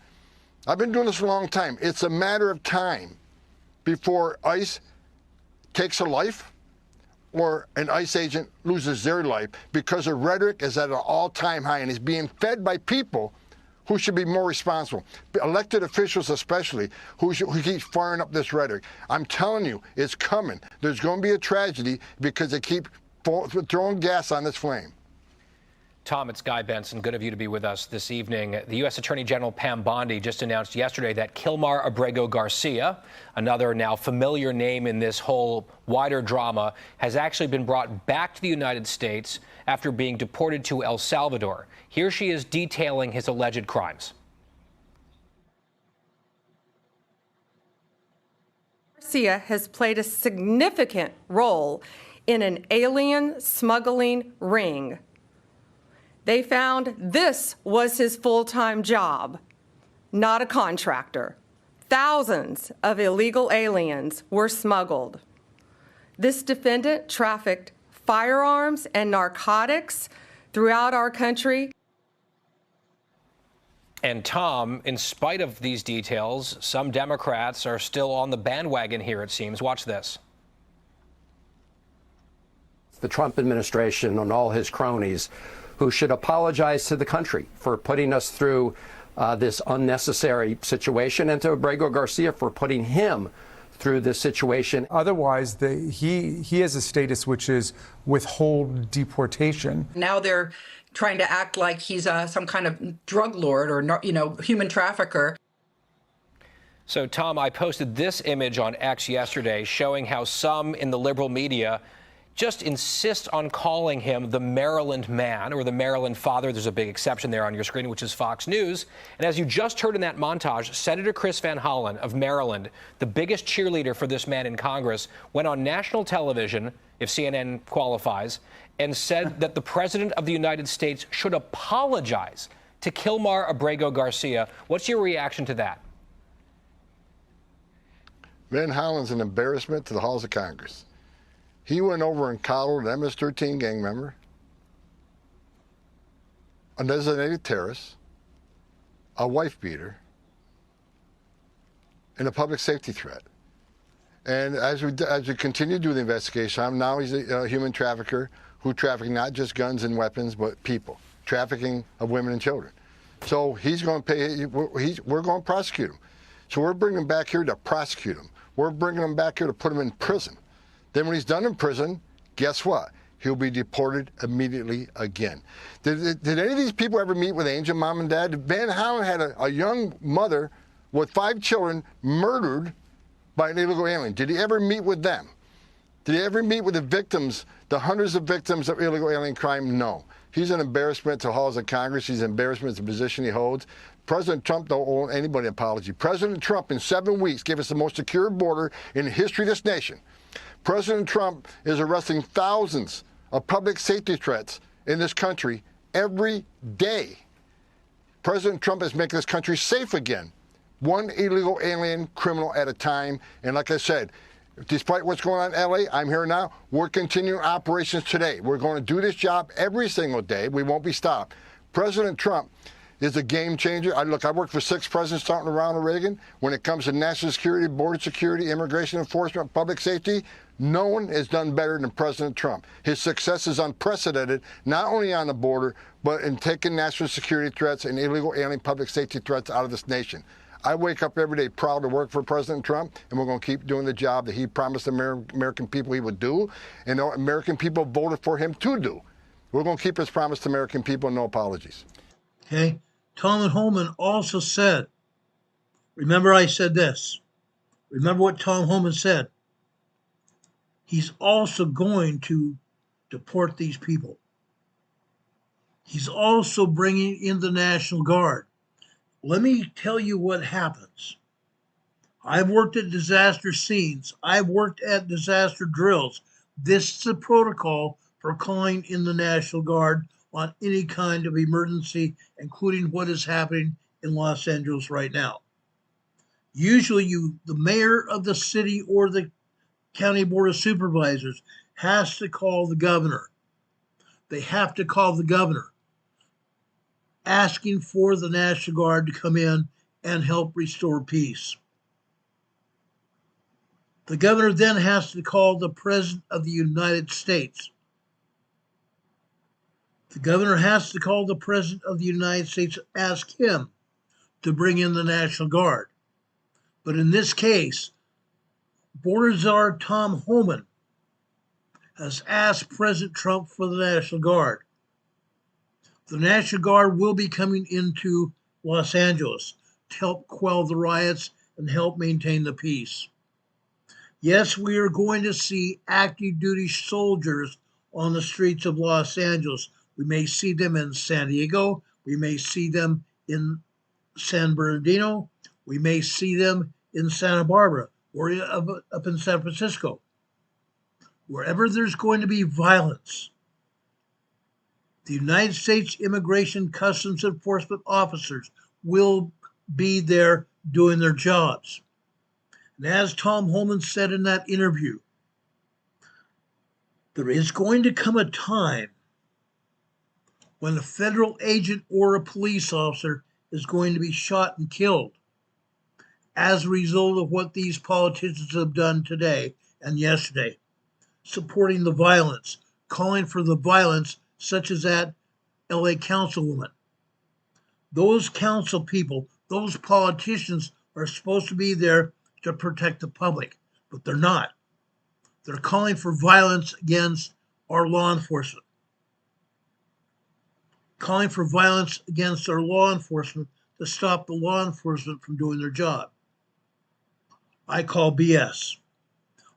I've been doing this for a long time. It's a matter of time before ICE takes a life or an ICE agent loses their life because the rhetoric is at an all-time high and is being fed by people who should be more responsible. Elected officials especially, who keep firing up this rhetoric. I'm telling you, it's coming. There's going to be a tragedy because they keep throwing gas on this flame. Tom, it's Guy Benson. Good of you to be with us this evening. The U.S. Attorney General Pam Bondi just announced yesterday that Kilmar Abrego Garcia, another now familiar name in this whole wider drama, has actually been brought back to the United States after being deported to El Salvador. Here she is detailing his alleged crimes. Garcia has played a significant role in an alien smuggling ring. They found this was his full-time job, not a contractor. Thousands of illegal aliens were smuggled. This defendant trafficked firearms and narcotics throughout our country. And Tom, in spite of these details, some Democrats are still on the bandwagon here, it seems. Watch this. The Trump administration and all his cronies who should apologize to the country for putting us through this unnecessary situation, and to Abrego Garcia for putting him through this situation. Otherwise, he has a status which is withhold deportation. Now they're trying to act like he's some kind of drug lord or, human trafficker. So, Tom, I posted this image on X yesterday showing how some in the liberal media just insist on calling him the Maryland man or the Maryland father. There's a big exception there on your screen, which is Fox News. And as you just heard in that montage, Senator Chris Van Hollen of Maryland, the biggest cheerleader for this man in Congress, went on national television, if CNN qualifies, and said that the President of the United States should apologize to Kilmar Abrego Garcia. What's your reaction to that? Van Hollen's an embarrassment to the halls of Congress. He went over and coddled an MS-13 gang member, a designated terrorist, a wife beater, and a public safety threat. And as we continue to do the investigation, now he's a human trafficker who trafficked not just guns and weapons, but people, trafficking of women and children. So he's going to pay. We're going to prosecute him. So we're bringing him back here to prosecute him. We're bringing him back here to put him in prison. Then when he's done in prison, guess what? He'll be deported immediately again. Did any of these people ever meet with Angel, mom and dad? Van Hollen had a young mother with 5 children murdered by an illegal alien. Did he ever meet with them? Did he ever meet with the victims, the hundreds of victims of illegal alien crime? No. He's an embarrassment to the halls of Congress. He's an embarrassment to the position he holds. President Trump don't owe anybody an apology. President Trump, in 7 weeks, gave us the most secure border in the history of this nation. President Trump is arresting thousands of public safety threats in this country every day. President Trump is making this country safe again, one illegal alien criminal at a time. And like I said, despite what's going on in L.A., I'm here now. We're continuing operations today. We're going to do this job every single day. We won't be stopped. President Trump is a game changer. I worked for 6 presidents starting with Ronald Reagan. When it comes to national security, border security, immigration enforcement, public safety, no one has done better than President Trump. His success is unprecedented, not only on the border, but in taking national security threats and illegal alien public safety threats out of this nation. I wake up every day proud to work for President Trump, and we're going to keep doing the job that he promised the American people he would do, and the American people voted for him to do. We're going to keep his promise to American people, no apologies. Okay. Tom and Homan also said, remember I said this. Remember what Tom Homan said. He's also going to deport these people. He's also bringing in the National Guard. Let me tell you what happens. I've worked at disaster scenes. I've worked at disaster drills. This is the protocol for calling in the National Guard on any kind of emergency, including what is happening in Los Angeles right now. Usually the mayor of the city or the county board of supervisors has to call the governor. They have to call the governor, asking for the National Guard to come in and help restore peace. The governor then has to call the President of the United States. The governor has to call the President of the United States, ask him to bring in the National Guard. But in this case, Border Czar Tom Homan has asked President Trump for the National Guard. The National Guard will be coming into Los Angeles to help quell the riots and help maintain the peace. Yes, we are going to see active duty soldiers on the streets of Los Angeles. We may see them in San Diego. We may see them in San Bernardino. We may see them in Santa Barbara or up in San Francisco. Wherever there's going to be violence, the United States Immigration Customs Enforcement officers will be there doing their jobs. And as Tom Homan said in that interview, there is going to come a time when a federal agent or a police officer is going to be shot and killed as a result of what these politicians have done today and yesterday, supporting the violence, calling for the violence, such as that LA councilwoman. Those council people, those politicians are supposed to be there to protect the public, but they're not. They're calling for violence against our law enforcement, calling for violence against our law enforcement to stop the law enforcement from doing their job. I call BS.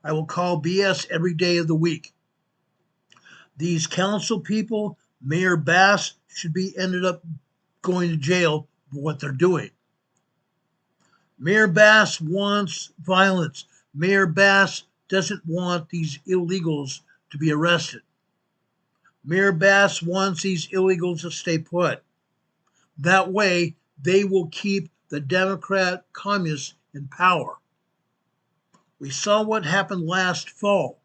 I will call BS every day of the week. These council people, Mayor Bass, should be ended up going to jail for what they're doing. Mayor Bass wants violence. Mayor Bass doesn't want these illegals to be arrested. Mayor Bass wants these illegals to stay put. That way, they will keep the Democrat communists in power. We saw what happened last fall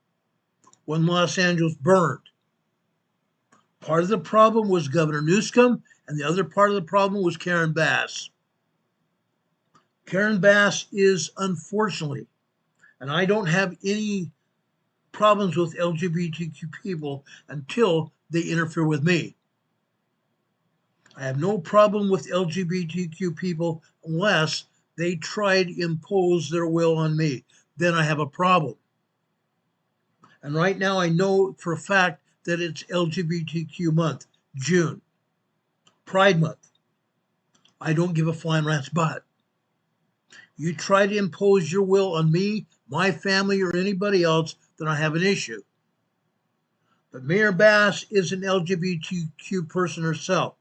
when Los Angeles burned. Part of the problem was Governor Newsom, and the other part of the problem was Karen Bass. Karen Bass is, unfortunately, and I don't have any problems with LGBTQ people until they interfere with me. I have no problem with LGBTQ people unless they try to impose their will on me. Then I have a problem. And right now I know for a fact that it's LGBTQ month, June, Pride Month. I don't give a flying rat's butt. You try to impose your will on me, my family, or anybody else, then I have an issue. But Mayor Bass is an LGBTQ person herself,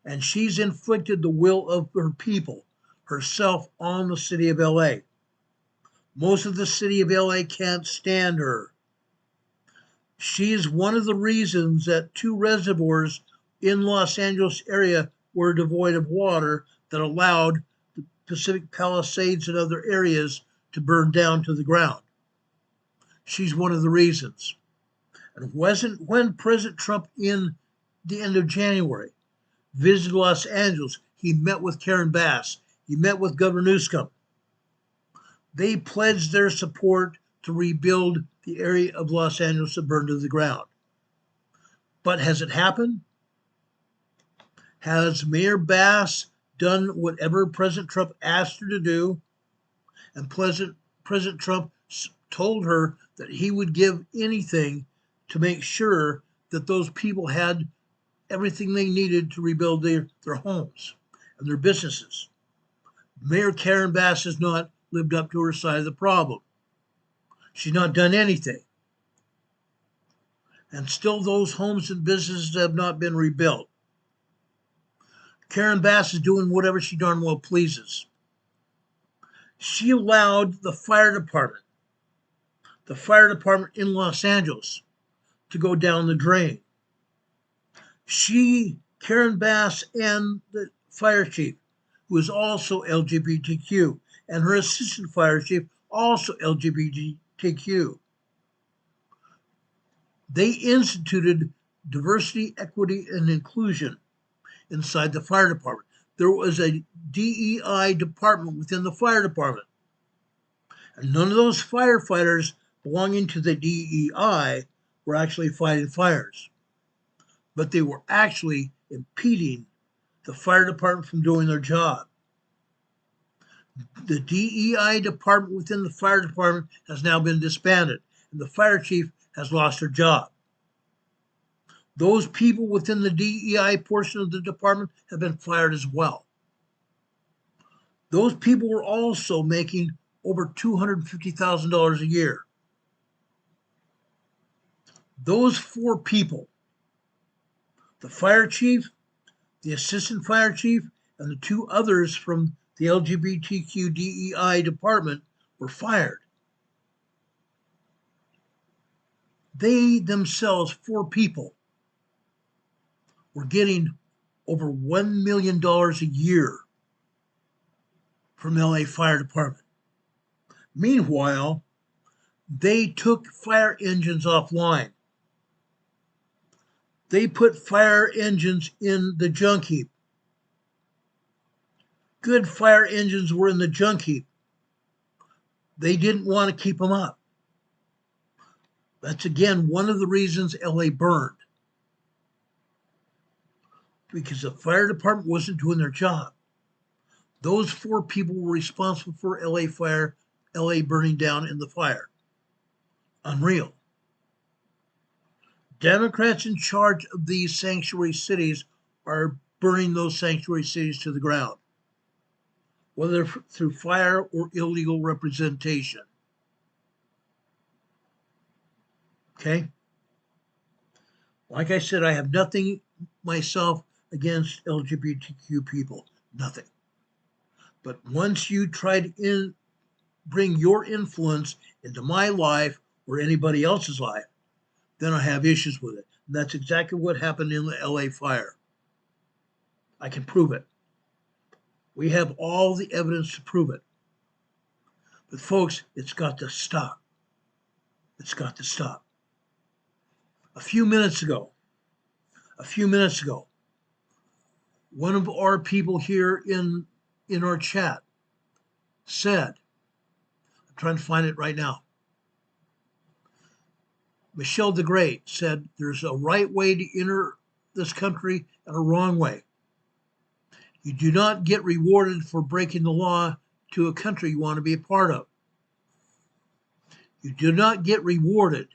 and she's inflicted the will of her people herself on the city of LA. Most of the city of LA can't stand her. She is one of the reasons that 2 reservoirs in Los Angeles area were devoid of water that allowed the Pacific Palisades and other areas to burn down to the ground. She's one of the reasons. And it wasn't when President Trump in the end of January visited Los Angeles, he met with Karen Bass, he met with Governor Newsom. They pledged their support to rebuild the area of Los Angeles that burned to the ground. But has it happened? Has Mayor Bass done whatever President Trump asked her to do? And President Trump told her that he would give anything to make sure that those people had everything they needed to rebuild their homes and their businesses. Mayor Karen Bass has not lived up to her side of the problem. She's not done anything. And still those homes and businesses have not been rebuilt. Karen Bass is doing whatever she darn well pleases. She allowed the fire department in Los Angeles, to go down the drain. Karen Bass, and the fire chief, who is also LGBTQ, and her assistant fire chief, also LGBTQ. They instituted diversity, equity, and inclusion inside the fire department. There was a DEI department within the fire department. And none of those firefighters belonging to the DEI were actually fighting fires, but they were actually impeding the fire department from doing their job. The DEI department within the fire department has now been disbanded, and the fire chief has lost her job. Those people within the DEI portion of the department have been fired as well. Those people were also making over $250,000 a year. Those four people, the fire chief, the assistant fire chief, and the two others from the LGBTQ DEI department, were fired. They themselves, four people, were getting over $1 million a year from LA Fire Department. Meanwhile, they took fire engines offline. They put fire engines in the junk heap. Good fire engines were in the junk heap. They didn't want to keep them up. That's again one of the reasons LA burned. Because the fire department wasn't doing their job. Those four people were responsible for LA burning down in the fire. Unreal. Democrats in charge of these sanctuary cities are burning those sanctuary cities to the ground, whether through fire or illegal representation. Okay? Like I said, I have nothing myself against LGBTQ people. Nothing. But once you try to bring your influence into my life or anybody else's life, then I have issues with it. And that's exactly what happened in the LA fire. I can prove it. We have all the evidence to prove it. But folks, it's got to stop. It's got to stop. A few minutes ago, one of our people here in our chat said, I'm trying to find it right now. Michelle the Great said there's a right way to enter this country and a wrong way. You do not get rewarded for breaking the law to a country you want to be a part of. You do not get rewarded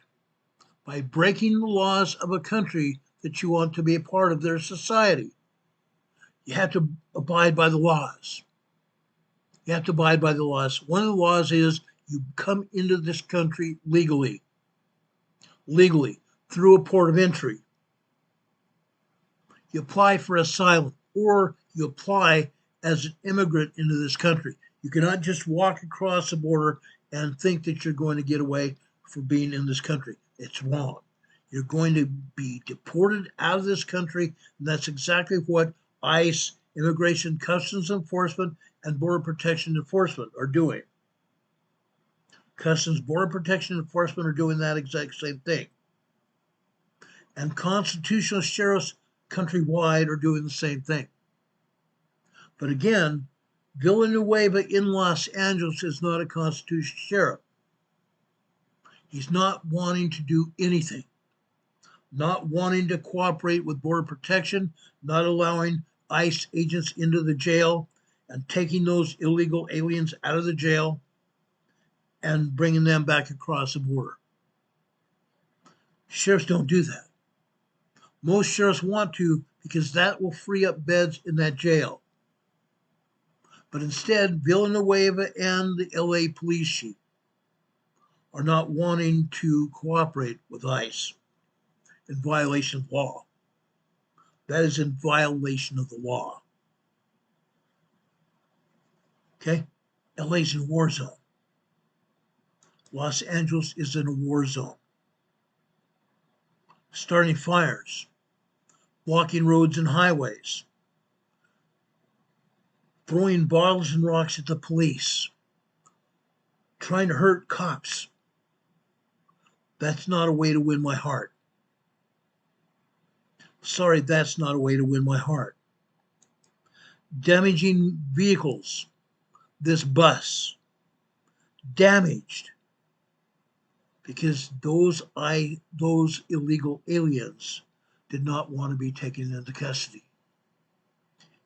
by breaking the laws of a country that you want to be a part of their society. You have to abide by the laws. You have to abide by the laws. One of the laws is you come into this country legally, through a port of entry. You apply for asylum, or you apply as an immigrant into this country. You cannot just walk across the border and think that you're going to get away for being in this country. It's wrong. You're going to be deported out of this country, and that's exactly what ICE, Immigration Customs Enforcement, and Border Protection Enforcement are doing. Customs Border Protection Enforcement are doing that exact same thing. And constitutional sheriffs countrywide are doing the same thing. But again, Villanueva in Los Angeles is not a constitutional sheriff. He's not wanting to do anything, not wanting to cooperate with Border Protection, not allowing ICE agents into the jail and taking those illegal aliens out of the jail and bringing them back across the border. Sheriffs don't do that. Most sheriffs want to because that will free up beds in that jail. But instead, Villanueva and the LA police chief are not wanting to cooperate with ICE in violation of law. That is in violation of the law. Okay? LA's in a war zone. Los Angeles is in a war zone. Starting fires, blocking roads and highways, throwing bottles and rocks at the police, trying to hurt cops. That's not a way to win my heart. Sorry, that's not a way to win my heart. Damaging vehicles, this bus, damaged because those illegal aliens did not want to be taken into custody.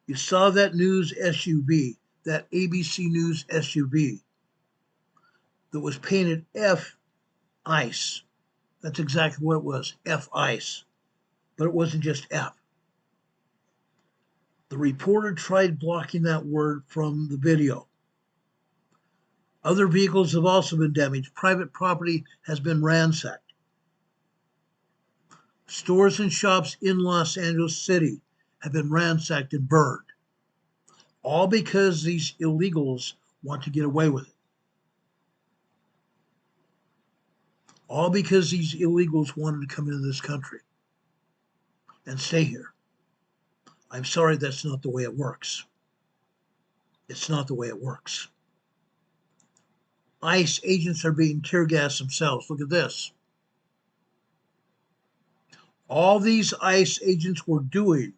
You saw that news SUV, that ABC News SUV that was painted F ICE. That's exactly what it was, F ICE. But it wasn't just F. The reporter tried blocking that word from the video. Other vehicles have also been damaged. Private property has been ransacked. Stores and shops in Los Angeles City have been ransacked and burned. All because these illegals want to get away with it. All because these illegals wanted to come into this country and stay here. I'm sorry, that's not the way it works. It's not the way it works. ICE agents are being tear gassed themselves. Look at this. All these ICE agents were doing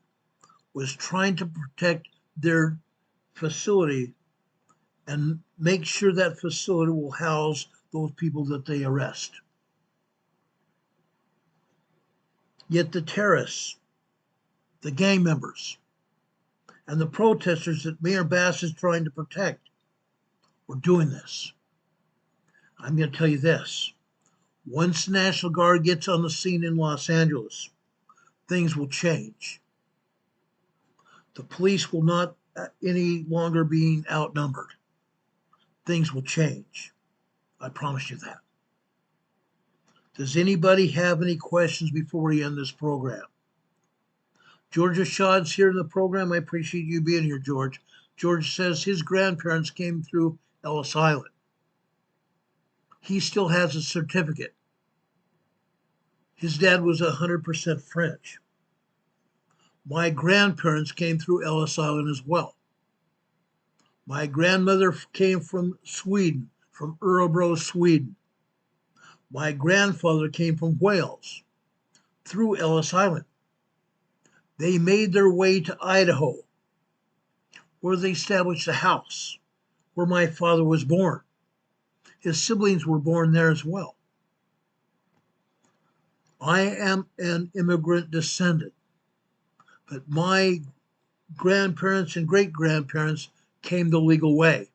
was trying to protect their facility and make sure that facility will house those people that they arrest. Yet the terrorists, the gang members, and the protesters that Mayor Bass is trying to protect were doing this. I'm going to tell you this. Once the National Guard gets on the scene in Los Angeles, things will change. The police will not any longer be outnumbered. Things will change. I promise you that. Does anybody have any questions before we end this program? George Ashad's here in the program. I appreciate you being here, George. George says his grandparents came through Ellis Island. He still has a certificate. His dad was 100% French. My grandparents came through Ellis Island as well. My grandmother came from Sweden, from Örebro, Sweden. My grandfather came from Wales, through Ellis Island. They made their way to Idaho, where they established a house, where my father was born. His siblings were born there as well. I am an immigrant descendant, but my grandparents and great-grandparents came the legal way.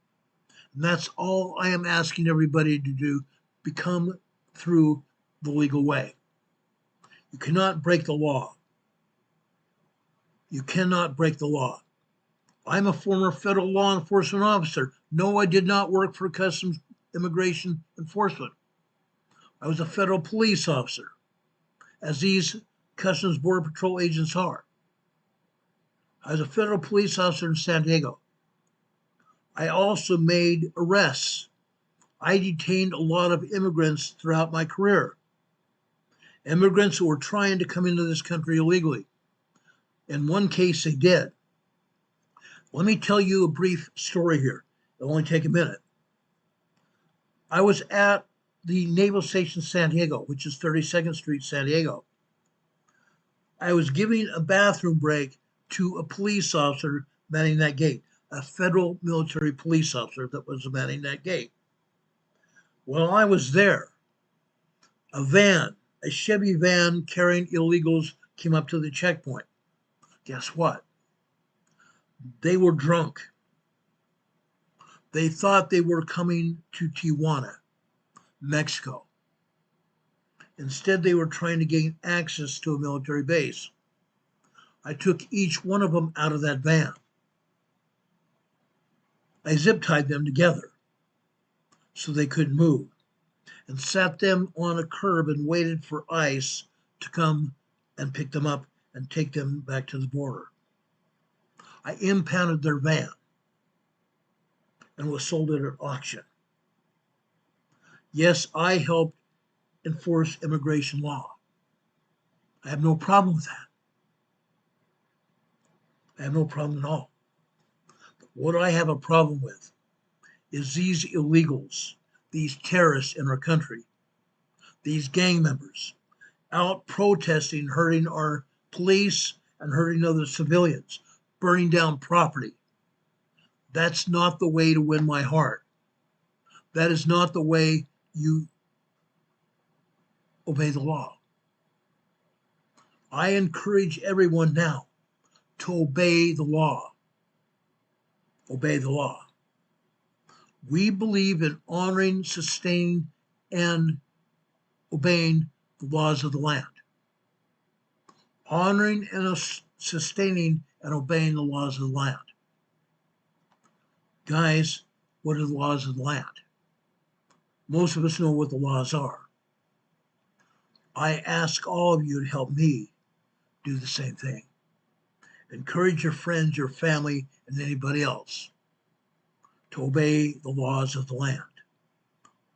And that's all I am asking everybody to do, become through the legal way. You cannot break the law. You cannot break the law. I'm a former federal law enforcement officer. No, I did not work for Customs Immigration Enforcement. I was a federal police officer, as these Customs Border Patrol agents are. I was a federal police officer in San Diego. I also made arrests. I detained a lot of immigrants throughout my career. Immigrants who were trying to come into this country illegally. In one case, they did. Let me tell you a brief story here. It'll only take a minute. I was at the Naval Station San Diego, which is 32nd Street, San Diego. I was giving a bathroom break to a police officer manning that gate, a federal military police officer that was manning that gate. While I was there, a Chevy van carrying illegals came up to the checkpoint. Guess what? They were drunk. They thought they were coming to Tijuana, Mexico. Instead, they were trying to gain access to a military base. I took each one of them out of that van. I zip-tied them together so they couldn't move and sat them on a curb and waited for ICE to come and pick them up and take them back to the border. I impounded their van and was sold at an auction. Yes, I helped enforce immigration law. I have no problem with that. I have no problem at all. But what I have a problem with is these illegals, these terrorists in our country, these gang members out protesting, hurting our police and hurting other civilians, burning down property. That's not the way to win my heart. That is not the way you obey the law. I encourage everyone now to obey the law. Obey the law. We believe in honoring, sustaining, and obeying the laws of the land. Honoring and sustaining and obeying the laws of the land. Guys, what are the laws of the land? Most of us know what the laws are. I ask all of you to help me do the same thing. Encourage your friends, your family, and anybody else to obey the laws of the land.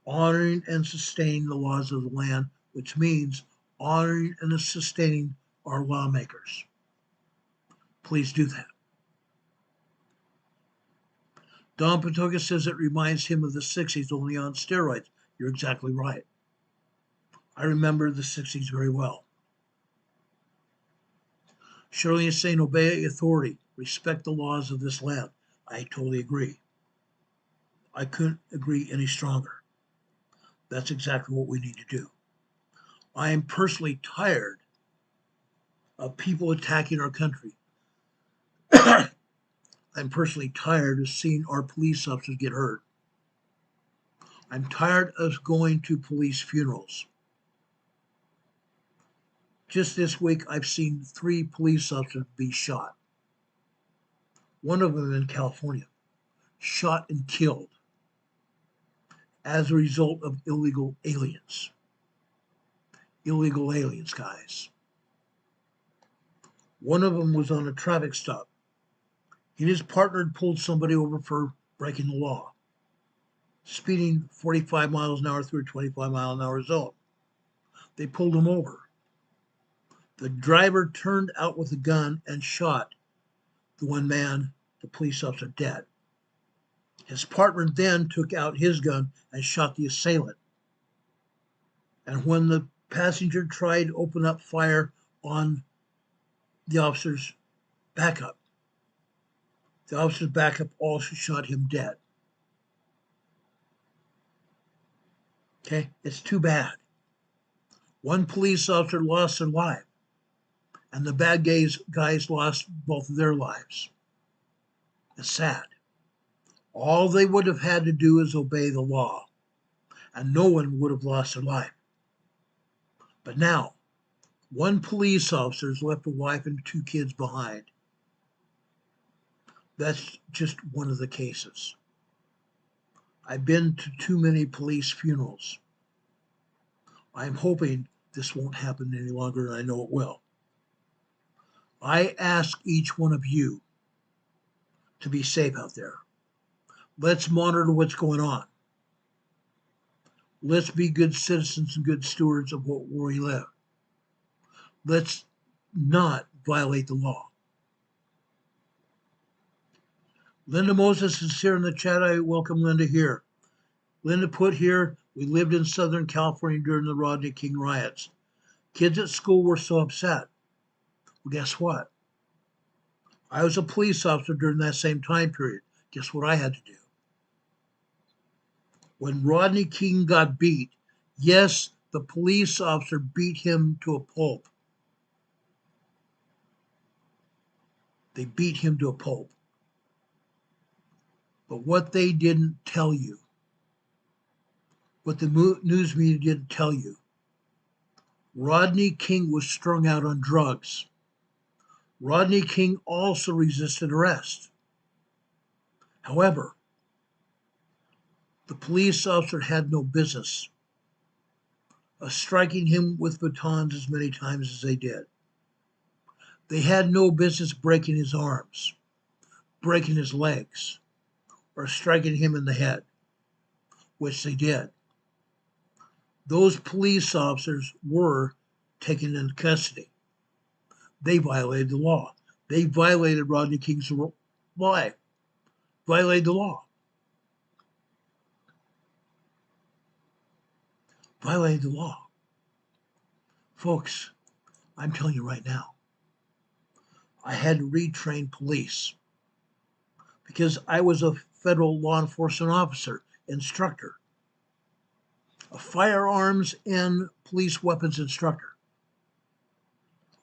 Honoring and sustaining the laws of the land, which means honoring and sustaining our lawmakers. Please do that. Don Patoka says it reminds him of the 60s, only on steroids. You're exactly right. I remember the 60s very well. Shirley is saying obey authority, respect the laws of this land. I totally agree. I couldn't agree any stronger. That's exactly what we need to do. I am personally tired of people attacking our country. I'm personally tired of seeing our police officers get hurt. I'm tired of going to police funerals. Just this week, I've seen 3 police officers be shot. One of them in California, shot and killed as a result of illegal aliens. Illegal aliens, guys. One of them was on a traffic stop. He and his partner had pulled somebody over for breaking the law, speeding 45 miles an hour through a 25 mile an hour zone. They pulled him over. The driver turned out with a gun and shot the one man, the police officer, dead. His partner then took out his gun and shot the assailant. And when the passenger tried to open up fire on the officer's backup, the officer's backup also shot him dead. Okay, it's too bad. One police officer lost their life, and the bad guys lost both of their lives. It's sad. All they would have had to do is obey the law, and no one would have lost their life. But now, one police officer has left a wife and 2 kids behind. That's just one of the cases. I've been to too many police funerals. I'm hoping this won't happen any longer, and I know it will. I ask each one of you to be safe out there. Let's monitor what's going on. Let's be good citizens and good stewards of where we live. Let's not violate the law. Linda Moses is here in the chat. I welcome Linda here. Linda put here, we lived in Southern California during the Rodney King riots. Kids at school were so upset. Well, guess what? I was a police officer during that same time period. Guess what I had to do? When Rodney King got beat, yes, the police officer beat him to a pulp. They beat him to a pulp. But what they didn't tell you, what the news media didn't tell you, Rodney King was strung out on drugs. Rodney King also resisted arrest. However, the police officer had no business striking him with batons as many times as they did. They had no business breaking his arms, breaking his legs, or striking him in the head, which they did. Those police officers were taken into custody. They violated the law. They violated Rodney King's life, violated the law. Violated the law. Folks, I'm telling you right now, I had to retrain police because I was a federal law enforcement officer, instructor. a firearms and police weapons instructor.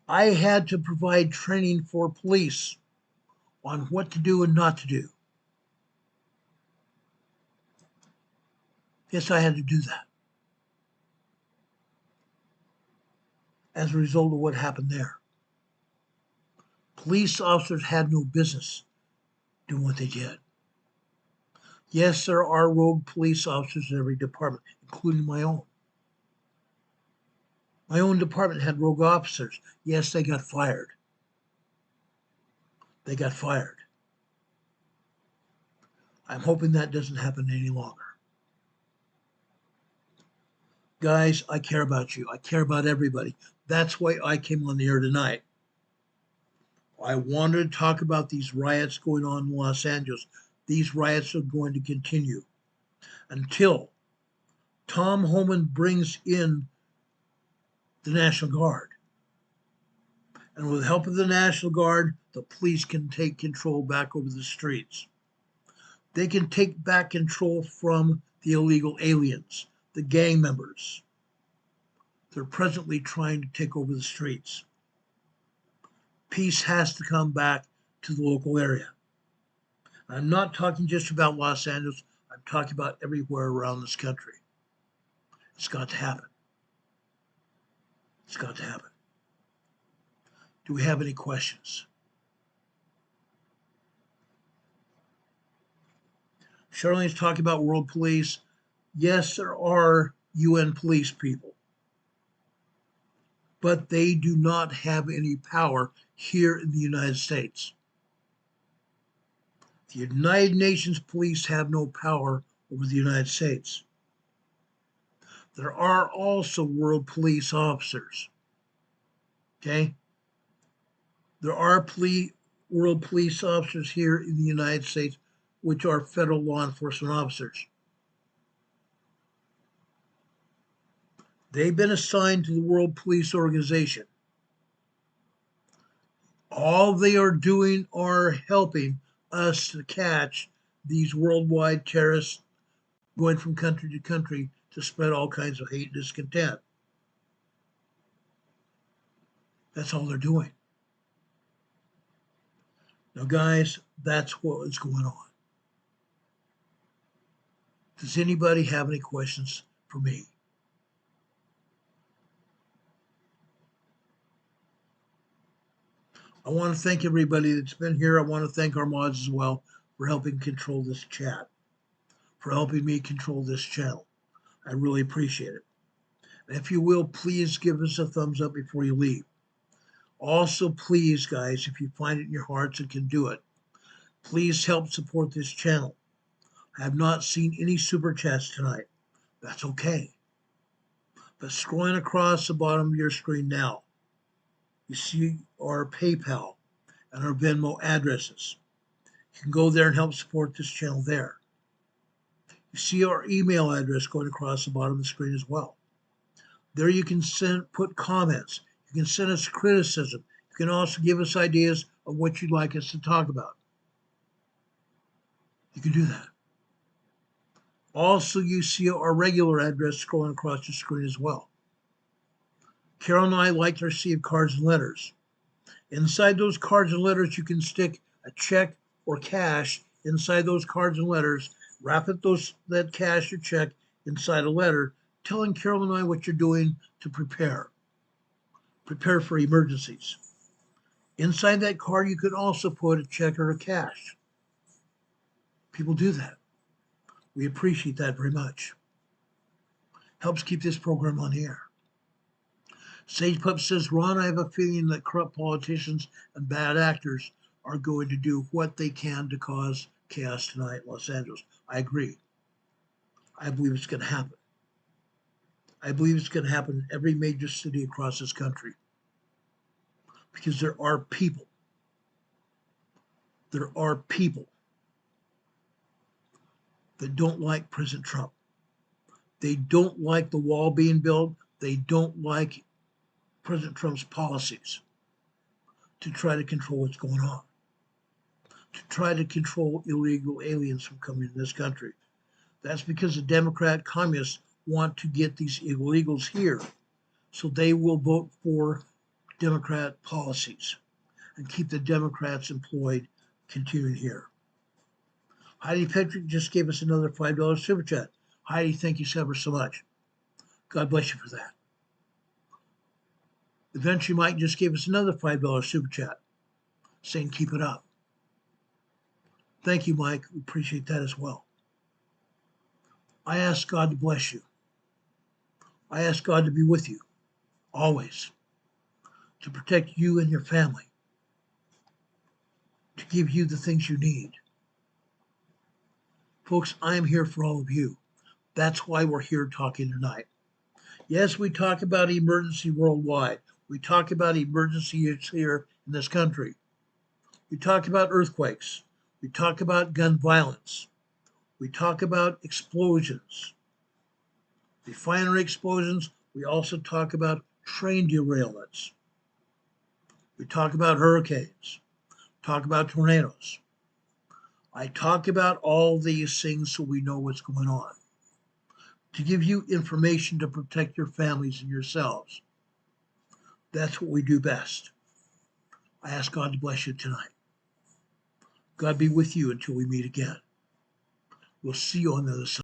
I had to provide training for police on what to do and not to do. Yes, I had to do that as a result of what happened there. Police officers had no business doing what they did. Yes, there are rogue police officers in every department, including my own. My own department had rogue officers. Yes, they got fired. They got fired. I'm hoping that doesn't happen any longer. Guys, I care about you. I care about everybody. That's why I came on the air tonight. I wanted to talk about these riots going on in Los Angeles. These riots are going to continue until Tom Homan brings in the National Guard. And with the help of the National Guard, the police can take control back over the streets. They can take back control from the illegal aliens, the gang members. They're presently trying to take over the streets. Peace has to come back to the local area. I'm not talking just about Los Angeles. I'm talking about everywhere around this country. It's got to happen. It's got to happen. Do we have any questions? Charlene's talking about world police. Yes, there are UN police people, but they do not have any power here in the United States. The United Nations police have no power over the United States. There are also world police officers. Okay? There are world police officers here in the United States, which are federal law enforcement officers. They've been assigned to the World Police Organization. All they are doing are helping us to catch these worldwide terrorists going from country to country to spread all kinds of hate and discontent. That's all they're doing. Now, guys, that's what is going on. Does anybody have any questions for me? I want to thank everybody that's been here. I want to thank our mods as well for helping control this chat, for helping me control this channel. I really appreciate it. And if you will, please give us a thumbs up before you leave. Also, please, guys, if you find it in your hearts and can do it, please help support this channel. I have not seen any super chats tonight. That's okay. But scrolling across the bottom of your screen now, you see our PayPal and our Venmo addresses. You can go there and help support this channel there. You see our email address going across the bottom of the screen as well. There you can put comments. You can send us criticism. You can also give us ideas of what you'd like us to talk about. You can do that. Also, you see our regular address scrolling across the screen as well. Carol and I like to receive cards and letters. Inside those cards and letters, you can stick a check or cash inside those cards and letters, wrap it that cash or check inside a letter, telling Carol and I what you're doing to prepare for emergencies. Inside that card, you can also put a check or a cash. People do that. We appreciate that very much. Helps keep this program on the air. Sage Pup says, Ron, I have a feeling that corrupt politicians and bad actors are going to do what they can to cause chaos tonight in Los Angeles. I agree. I believe it's going to happen. I believe it's going to happen in every major city across this country. Because there are people. There are people that don't like President Trump. They don't like the wall being built. They don't like President Trump's policies to try to control what's going on, to try to control illegal aliens from coming to this country. That's because the Democrat communists want to get these illegals here so they will vote for Democrat policies and keep the Democrats employed continuing here. Heidi Patrick just gave us another $5 super chat. Heidi, thank you ever so much. God bless you for that. Eventually, Mike just gave us another $5 super chat saying keep it up. Thank you, Mike. We appreciate that as well. I ask God to bless you. I ask God to be with you always, to protect you and your family, to give you the things you need. Folks, I am here for all of you. That's why we're here talking tonight. Yes, we talk about emergency worldwide. We talk about emergencies here in this country. We talk about earthquakes. We talk about gun violence. We talk about explosions, refinery explosions. We also talk about train derailments. We talk about hurricanes, talk about tornadoes. I talk about all these things so we know what's going on, to give you information to protect your families and yourselves. That's what we do best. I ask God to bless you tonight. God be with you until we meet again. We'll see you on the other side.